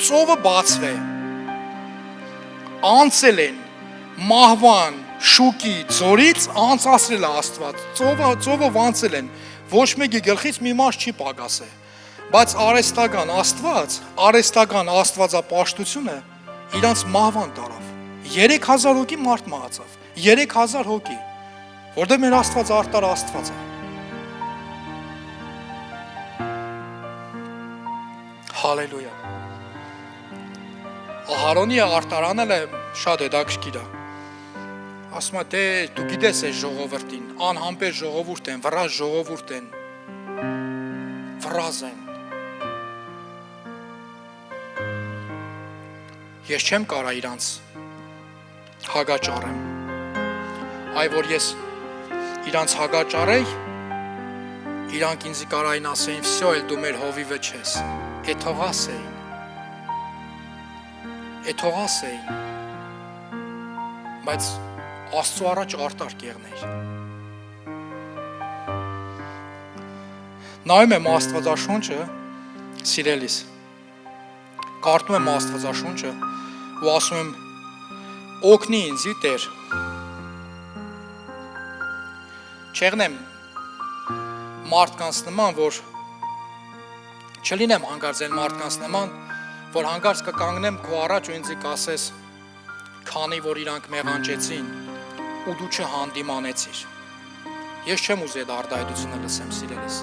ծովը բացվել, անցել են մահվան, շուկի, ձորից անցացրել է Աստված, ծովը վանցել են, ոչ մեկի գլխից մի մաս չի պակասել, բայց արեստական Աստվածապաշտությունը իրանց մահվան տարավ, 3000 հոգի մարդ մահացավ, 3000 հոգի, որտեղ մեր Աստված արտար Աստված է, հալելույա, Ահարոնի արտարանել է շատ հետաքրքիր է, ասում է, դու գիտես այս ժողովրդին, անհամբեր ժողովուրդ են, վրազ ժողովուրդ են, վրազ են, ես չեմ կարա իրանց հագաճարեմ, այ որ ես իրանց հագաճարեի, իրանք ինձի կարային ասեին, վսյո էլ դու մեր հովիվը չես, էթողաս էին, բայց Աստծո առաջ արտարկ եղներ, նայում եմ Աստվածաշունչը, սիրելիս, կարդում եմ Աստվածաշունչը ու ասում եմ, օգնի ինձի Տեր, չեղնեմ մարդկանց նման, որ չլինեմ հանկարծ այն մարդկանց նման, որ հանկարծ կկանգնեմ քո առաջ ու ինձի կասես, քանի որ իրանք մեղանջեցին ու դու չհանդիմանեցիր, ես չեմ ուզի այդ արտահայտությունը լսեմ, սիրելիս,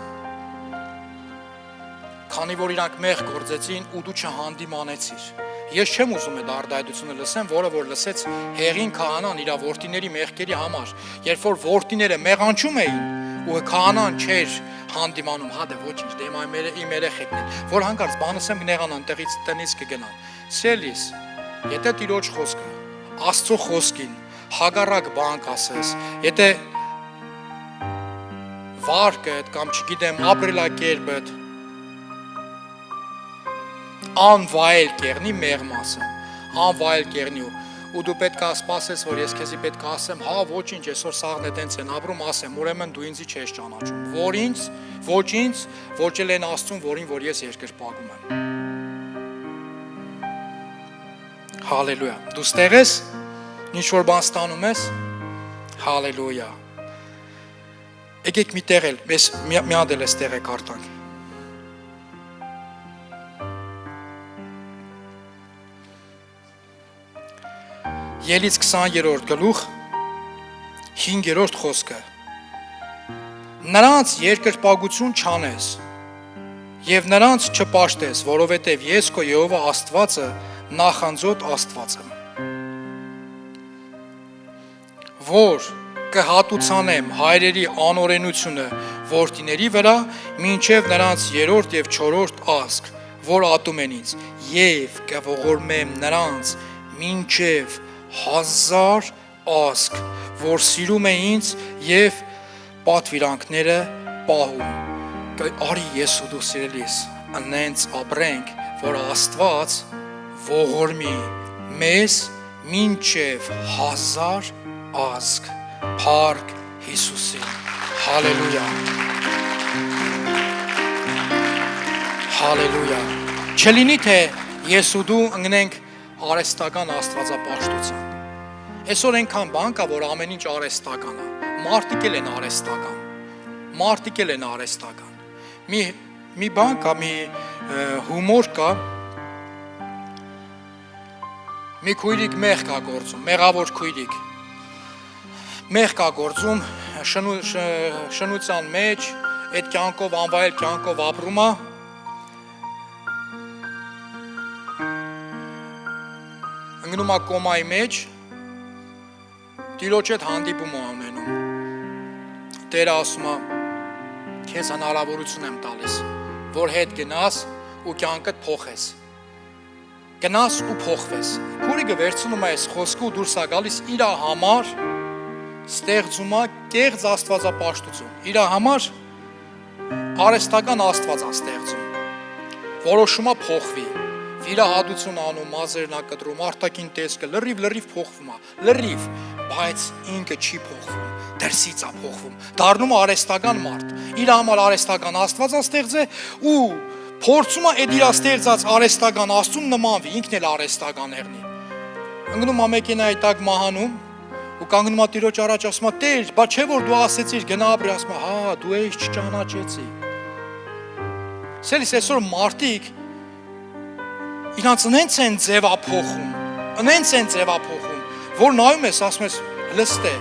քանի որ իրանք մեղ գործեցին ու դու չհանդիմանեցիր, ես չեմ ուզում այդ արտահայտությունը լսեմ, որը որ լսեց Հեղին քահանան իր որդիների մեղքերի համար, երբ որ որդիները մեղանջում էին ու քահանան չէր հանդիմանում, հա դե ոչինչ, դե իմ երեխեքն են, որ հանկարծ բանսեմ գնեղանան տնից կգնան, սիրելիս, եթե Տիրոջ խոսքը, Աստծո խոսքին հակառակ բան կասես, եթե վարկդ կամ չգիտեմ ապրելակերպդ անվայել կեղնի մեղմ ասեմ, անվայել կեղնի ու դու պետք է սպասես, որ ես քեզի պետք է ասեմ, հա ոչինչ, այսօր սաղն է տենց են ապրում, ասեմ, ուրեմն դու ինձի չես ճանաչում, որ ինձ, ոչ ինձ, ոչ էլ են Աստծուն, որին որ ես երկրպագում եմ։ Հալելույա, դու ստեղ ես, ինչ որ բան ստանում ես, հալելույա, եկեք մի տեղ էլ, մի հատ էլ ես տեղ եք արտանք, Ելից 20-րդ գլուխ, 5-րդ խոսքը, նրանց երկրպագություն չանես և նրանց չպաշտես, որովհետև ես քո Եհովա Աստվածը նախանձոտ Աստված եմ, որ կհատուցանեմ հայրերի անօրենությունը որդիների վրա, մինչև նրանց 3-րդ և 4-րդ ազգ, որ ատում են ինձ, և կողորմեմ նրանց մինչև 1000 ազգ, որ սիրում է ինձ եւ պատվիրանքները պահում։ Արի ես ու դու սիրելիս, անենց ապրենք, որ Աստված ողորմի մեզ մինչև 1000 ազգ, փառք Հիսուսին։ Հալելույա։ Հալելույա։ Չլինի թե ես ու դու ընկնենք արհեստական աստվածապաշտության։ Այսօր այնքան բան կա, որ ամեն ինչ արհեստական է։ Մարդիկ էլ են արհեստական։ Մարդիկ էլ են արհեստական։ Մի բան կա, մի հումոր կա։ Մի քույրիկ մեղ կա գործում, մեղավոր քույրիկ։ Մեղ կա գործում, շնության մեջ, այդ կյանքով անվայել կյանքով ապրում է։ Ընկնում է կոմայի մեջ, Տիրոջ հետ հանդիպում է ունենում։ Տերը ասում է, քեզ հնարավորություն եմ տալիս, որ հետ գնաս ու կյանքդ փոխես։ Գնաս ու փոխվես։ Քուրիկը վերցնում է այս խոսքը ու դուրս է գալիս իր համար ստեղծում է կեղծ աստվածապաշտություն։ Իր համար արհեստական աստված է ստեղծում։ Որոշում է փոխվի։ Վիրահատություն անում, մազերն է կտրում, արտաքին տեսքը լրիվ փոխվում է, լրիվ, բայց ինքը չի փոխվում, դրսից է փոխվում, դառնում է արհեստական մարդ։ Իր համար արհեստական աստված է ստեղծել ու փորձում է այդ իր ստեղծած արհեստական աստծուն նմանվի, ինքն էլ արհեստական եղնի։ Ընկնում է մեքենայի տակ մահանում ու կանգնում է Տիրոջ առաջ ասում է. «Տեր, բա չէ որ դու ասեցիր գնա ապրի», ասում է. «Հա, դու ես չճանաչեցի»։ Սելիս այսօր մարդիկ իրանց ընենց են ձևափոխում, որ նայում ես, ասում ես, լստ է,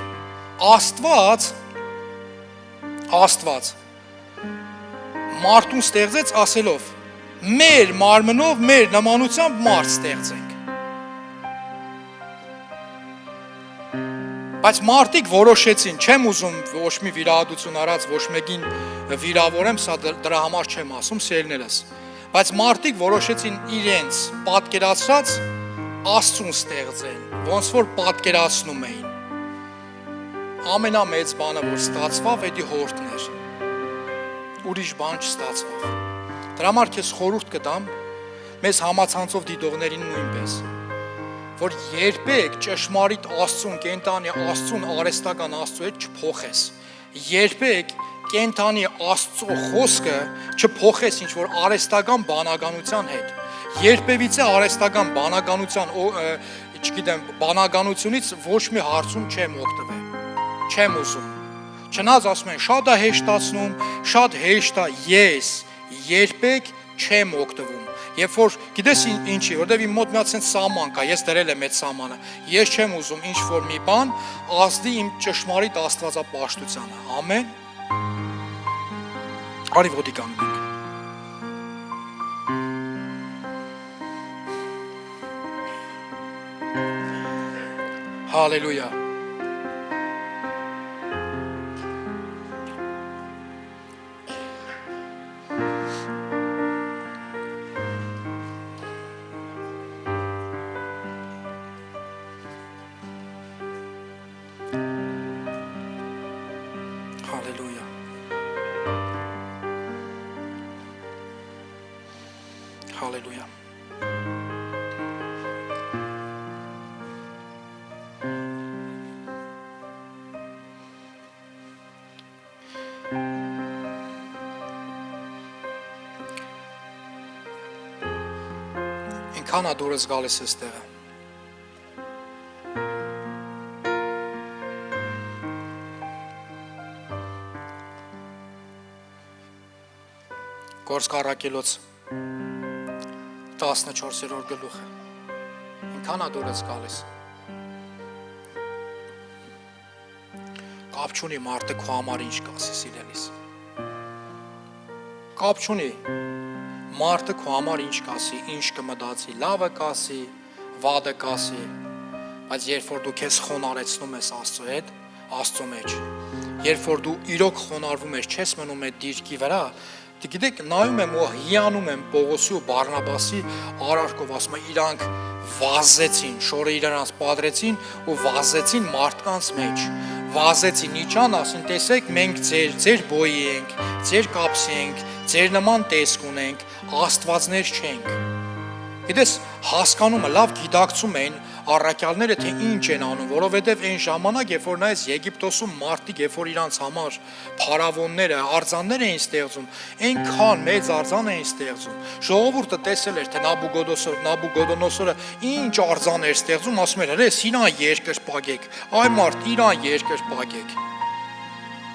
Աստված մարդուն ստեղծեց ասելով, մեր մարմնով, մեր նմանությամբ մարդ ստեղծենք։ Բայց մարդիկ որոշեցին, չեմ ուզում ոչ մի վիրահատություն արած, ոչ մեկին վիրավորեմ, սա դրա համար չեմ ասում, սիրելիներս։ Բայց մարդիկ որոշեցին իրենց պատկերացրած Աստծուն ստեղծեն, ոնց որ պատկերացնում էին։ Ամենամեծ բանը, որ ստացվավ, էդի հորտն էր։ Ուրիշ բան չստացվավ։ Դրա համար քեզ խորհուրդ կտամ, մեզ համացանցով դիտողներին նույնպես, որ երբեք ճշմարիտ Աստծուն, կենտանի Աստծուն, արհեստական Աստծու հետ չփոխես։ Երբեք կենտանի Աստծո խոսքը չփոխես ինչ որ արհեստական բանականության հետ։ Երբևիցե արհեստական բանականությունից ոչ մի հարցում չեմ օգտվել։ Չեմ ուզում։ Չնայած ասում են շատ է հեշտացնում, շատ հեշտ է, ես երբեք չեմ օգտվում։ Երբ որ գիտես ինչի, որտեղ իմ մոտ մի հատ sense սահման կա, ես դրել եմ այդ սահմանը։ Ես չեմ ուզում ինչ որ մի բան ազդի իմ ճշմարիտ աստվածապաշտությանը։ Ամեն։ Արի ոտի կանգնենք։ Հալելույա։ Հալելույա։ Հալելույա։ Ինքան է դուրս գալիս էստեղը։ Գործք առաքելոց 14-րդ գլուխը։ Ինքան է դուրս գալիս։ Կապ չունի մարդը քո համար ինչ կասի, սիրելիս։ Կապ չունի մարդը քո համար ինչ կասի, ինչ կմտածի, լավը կասի, վատը կասի, բայց երբ որ դու քեզ խոնարեցնում ես Աստծո հետ, Աստծո մեջ, երբ որ դու իրոք խոնարհվում ես, չես մնում այդ դիրքի վրա, գիտեք, նայում եմ ու հիանում եմ Պողոսի ու Բարնաբասի արարքով, ասում եմ, իրանք վազեցին, շորը իրանց պատրեցին ու վազեցին մարդկանց մեջ, վազեցին իջան, ասին տեսեք մենք ձեր բոյի ենք, ձեր կապսի ենք, ձեր նման տեսք ունենք, աստվածներ չենք։ Գիտես, հասկանումը լավ գիտակցում էին առաքյալները, թե ինչ են անում, որովհետև այն ժամանակ, երբ որ նայես Եգիպտոսում մարդիկ, երբ որ իրանց համար փարավոնները, արձաններ էին ստեղծում, այնքան մեծ արձան էին ստեղծում։ Ժողովուրդը տեսել էր, թե Նաբուգոդոնոսորը ինչ արձան էր ստեղծում, ասում էր, հենց իրան երկր պագեք, այ մարդ, իրան երկր պագեք։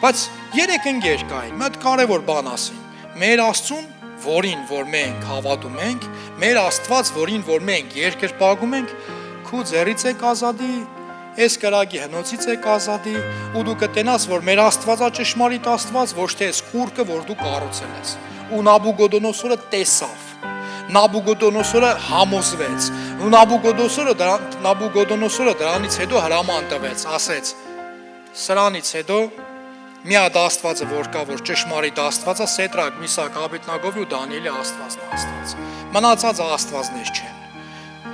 Բայց երեք ընկեր կային, մի հատ կարևոր բան ասին։ Մեր Աստծուն, որին որ մենք հավատում ենք, մեր Աստված, որին որ մենք երկրպագում ենք, քու ձեռից եք ազատի, այս կրակի հնոցից եք ազատի, ու դու կտենաս, որ մեր Աստվածա ճշմարիտ Աստված, ոչ թե այս կուրկը, որ դու կառուցել ես։ Ու Նաբուգոդոնոսորը տեսավ, Նաբուգոդոնոսորը համոզվեց, ու Նաբուգոդոնոսորը դրանից հետո հրաման տվեց, ասեց. սրանից հետո մի հատ Աստվածը որ կա, որ ճշմարիտ Աստվածը, Սեդրակ, Միսակ, Աբեդնագովի ու Դանիելի Աստվածն է Աստված։ Մնացածը Աստվածներ չեն։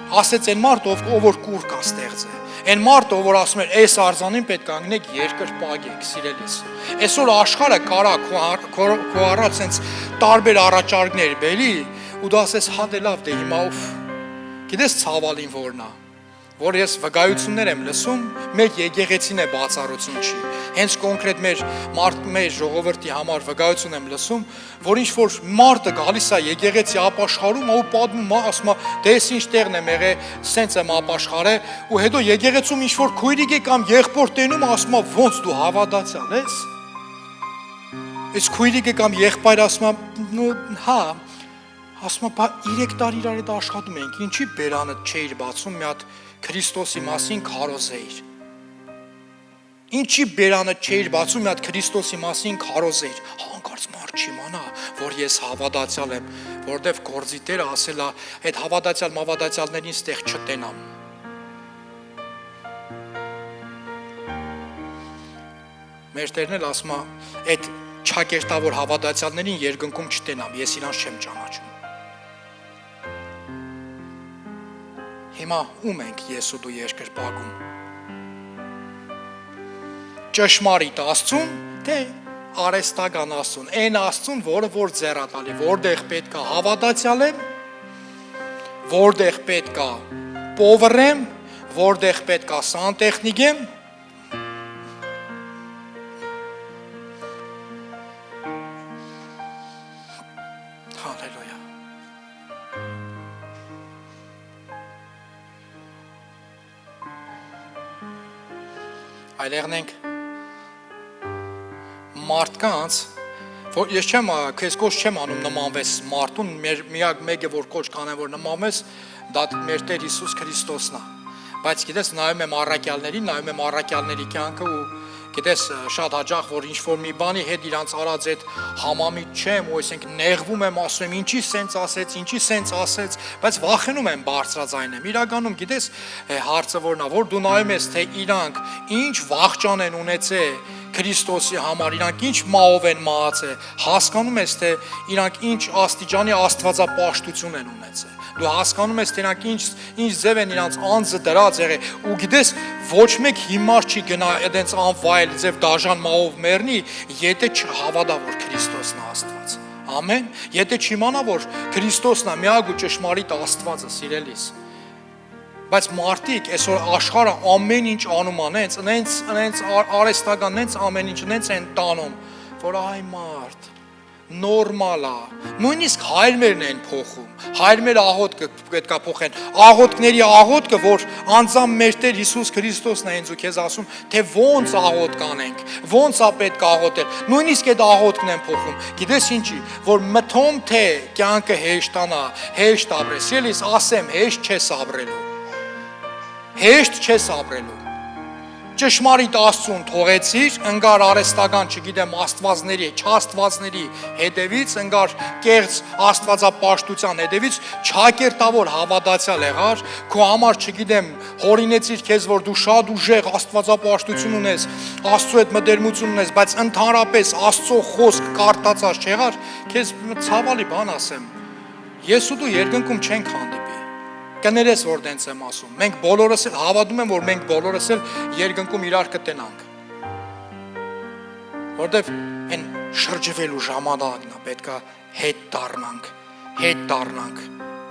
Ասեց այն մարդ, ով որ կուր կա ստեղծել։ Այն մարդ, ով որ ասում էր, այս արձանին պետք է կանգնեք երկր պագեք, սիրելիս։ Այսօր աշխարհը կարա քո առաջ sense տարբեր առաջարկներ բերի, ու դու ասես, հա դե լավ, դե հիմա ուֆ։ Գիտես ցավալին որն է, որ ես վկայություններ եմ լսում, մեր եկեղեցին է բացառություն չի։ Հենց կոնկրետ մեր ժողովրդի համար վկայություն եմ լսում, որ ինչ որ մարդը գալիս է եկեղեցի ապաշխարում, ու պատմում է, ասում է, դե ես ինչ տեղն եմ եղել, սենց եմ ապաշխարել, ու հետո եկեղեցում ինչ որ քույրիկ է կամ եղբոր տենում, ասում է, ոնց դու հավատացյալ ես։ Այս քույրիկը կամ եղբայրը ասում է, նո հա, ասում է, բա 3 տարի իրար հետ աշխատում ենք, ինչի բերանը չէիր բացում, մի հատ Քրիստոսի մասին քարոզեիր։ Ինչի բերանը չէիր բացում, մի հատ Քրիստոսի մասին քարոզեիր։ Հանկարծ մարդ չիմանա, որ ես հավատացյալ եմ, որովհետև գործի Տերը ասել է, այդ հավատացյալներին ստեղ չտենամ։ Մեր Տերն էլ ասում է, այդ չակերտավոր հավատացյալներին երկնքում չտենամ, ես իրանց չեմ ճանաչում։ Հիմա ում ենք ես ու դու երկրպագում։ Ճշմարիտ Աստծուն, թե արեստական Աստծուն, այն Աստծուն, որը որ ձեռատալի, որտեղ պետք է հավատացյալ եմ, որտեղ պետք է պովրեմ, որտեղ պետք է սանտեխնիկ եմ, հալելույա։ Այլ եղնենք մարդկանց, որ ես չեմ, քեզ կոչ չեմ անում նմանվես մարդուն, միակ մեկը որ կոչ կանեմ որ նմանվես, դա մեր Տեր Հիսուս Քրիստոսն է։ Բայց գիտես նայում եմ առաքյալներին, նայում եմ առաքյալների կյանքը ու գիտես շատ հաճախ որ ինչ որ մի բանի հետ իրանց արած այդ համամիտ չեմ, ու այսինք նեղվում եմ, ասում եմ ինչի սենց ասեց, ինչի սենց ասեց, բայց վախենում եմ բարձրաձայնեմ։ Իրականում գիտես հարցը որն է, որ դու նայում ես թե իրանք ինչ վախճան են ունեցել Քրիստոսի համար, իրանք ինչ մահով են մահացել, հասկանում ես թե իրանք ինչ աստիճանի աստվածապաշտություն են ունեցել։ Դու հասկանում ես թե իրանք ինչ ձև են իրանց անձը դրած եղել, ու գիտես ոչ մեկ հիմար չի գնա այդենց անվայել ձև դաժան մահով մեռնի, եթե չհավատա որ Քրիստոսն է Աստված։ Ամեն։ Եթե չիմանա որ Քրիստոսն է միակ ու ճշմարիտ Աստվածը, սիրելիս։ Բայց մարդիկ այսօր աշխարհը ամեն ինչ անում անենց արեստական, նենց ամեն ինչ նենց են տանում, որ այ մարդ նորմալ է։ Նույնիսկ հայրմերն են փոխում։ Հայրմերը աղոթքը պետք է փոխեն։ Աղոթքների աղոթքը, որ անձամբ մեր Տեր Հիսուս Քրիստոսն է ինձ ու քեզ ասում, թե ոնց աղոթք անենք, ոնց է պետք աղոթել։ Նույնիսկ այդ աղոթքն են փոխում։ Գիտես ինչի, որ մթոմ թե կյանքը հեշտանա, հեշտ ապրես։ Ելիս ասեմ, հեշտ չես ապրելու։ Հեշտ չես ապրելու։ Ճշմարիտ Աստծուն թողեցիր, ընկար արեստական, չգիտեմ, աստվածների, չաստվածների հետևից, ընկար կեղծ աստվածապաշտության հետևից, չակերտավոր հավատացյալ եղար, քո համար, չգիտեմ, հորինեցիր քեզ, որ դու շատ ուժեղ աստվածապաշտություն ունես, Աստծո հետ մտերմություն ունես, բայց ընդհանրապես Աստծո խոսք կարտացած չեղար, քեզ ցավալի բան ասեմ, ես ու դու երկնքում չենք հանդիպի։ կներես, որ դենց եմ ասում։ Մենք բոլորս էլ հավատում եմ, որ մենք բոլորս էլ երկնքում իրար կտենանք։ Որտեվ այն շրջվելու ժամանակն է, պետքա հետ դառնանք։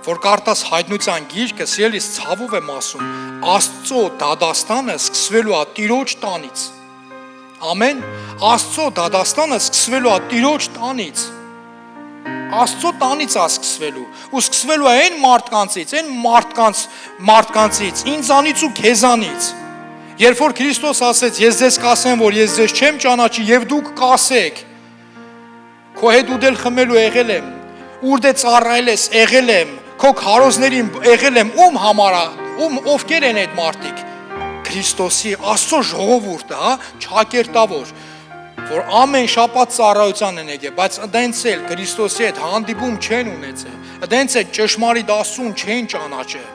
Որ կարտաս հայտնության գիրքը, սիրելիս, ցավով եմ ասում, Աստծո դադաստանը սկսվելու է Տիրոջ տանից։ Ամեն, Աստծո դադաստանը սկսվելու է Տիրոջ տանից։ Աստծո տանից է սկսվելու, ու սկսվելու է այն մարդկանցից, ինձանից ու քեզանից։ Երբ որ Քրիստոս ասեց, ես ձեզ կասեմ, որ ես ձեզ չեմ ճանաչի, եւ դուք կասեք, քո հետ ուտել խմելու եղել եմ, ուր դե ծառայել ես, եղել եմ, քո քարոզներին եղել եմ, ում համար է, ովքեր են այդ մարդիկ։ Քրիստոսի, Աստծո ժողովուրդը, ճակերտավոր, որ ամեն շաբաթ ծառայության են եկել, բայց դենց էլ Քրիստոսի հետ հանդիպում չեն ունեցել, դենց էլ ճշմարիտ Աստծուն չեն ճանաչել։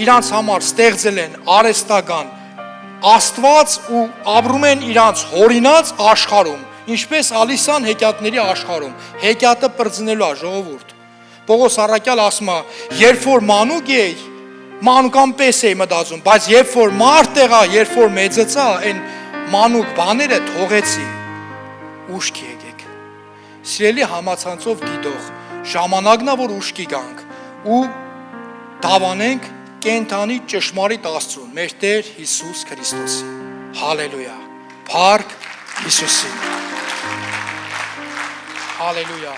Իրանց համար ստեղծել են արհեստական Աստված ու ապրում են իրանց հորինած աշխարհում, ինչպես Ալիսան հեքիաթների աշխարհում, հեքիաթը պրծնելու է ժողովուրդ։ Պողոս առաքյալ ասում է, երբ որ մանուկ էի, մանուկան պես էի մտածում, բայց երբ որ մարդ եղա, երբ որ մեծացա, այն մանուկ բաները թողեցի, ուշքի եկեք։ Սիրելի համացանցով դիտող, ժամանակն է, որ ուշքի գանք ու դավանենք կենթանի ճշմարիտ Աստծուն, մեր Տեր Հիսուս Քրիստոսի։ Հալելույա։ Փառք Հիսուսին։ Հալելույա։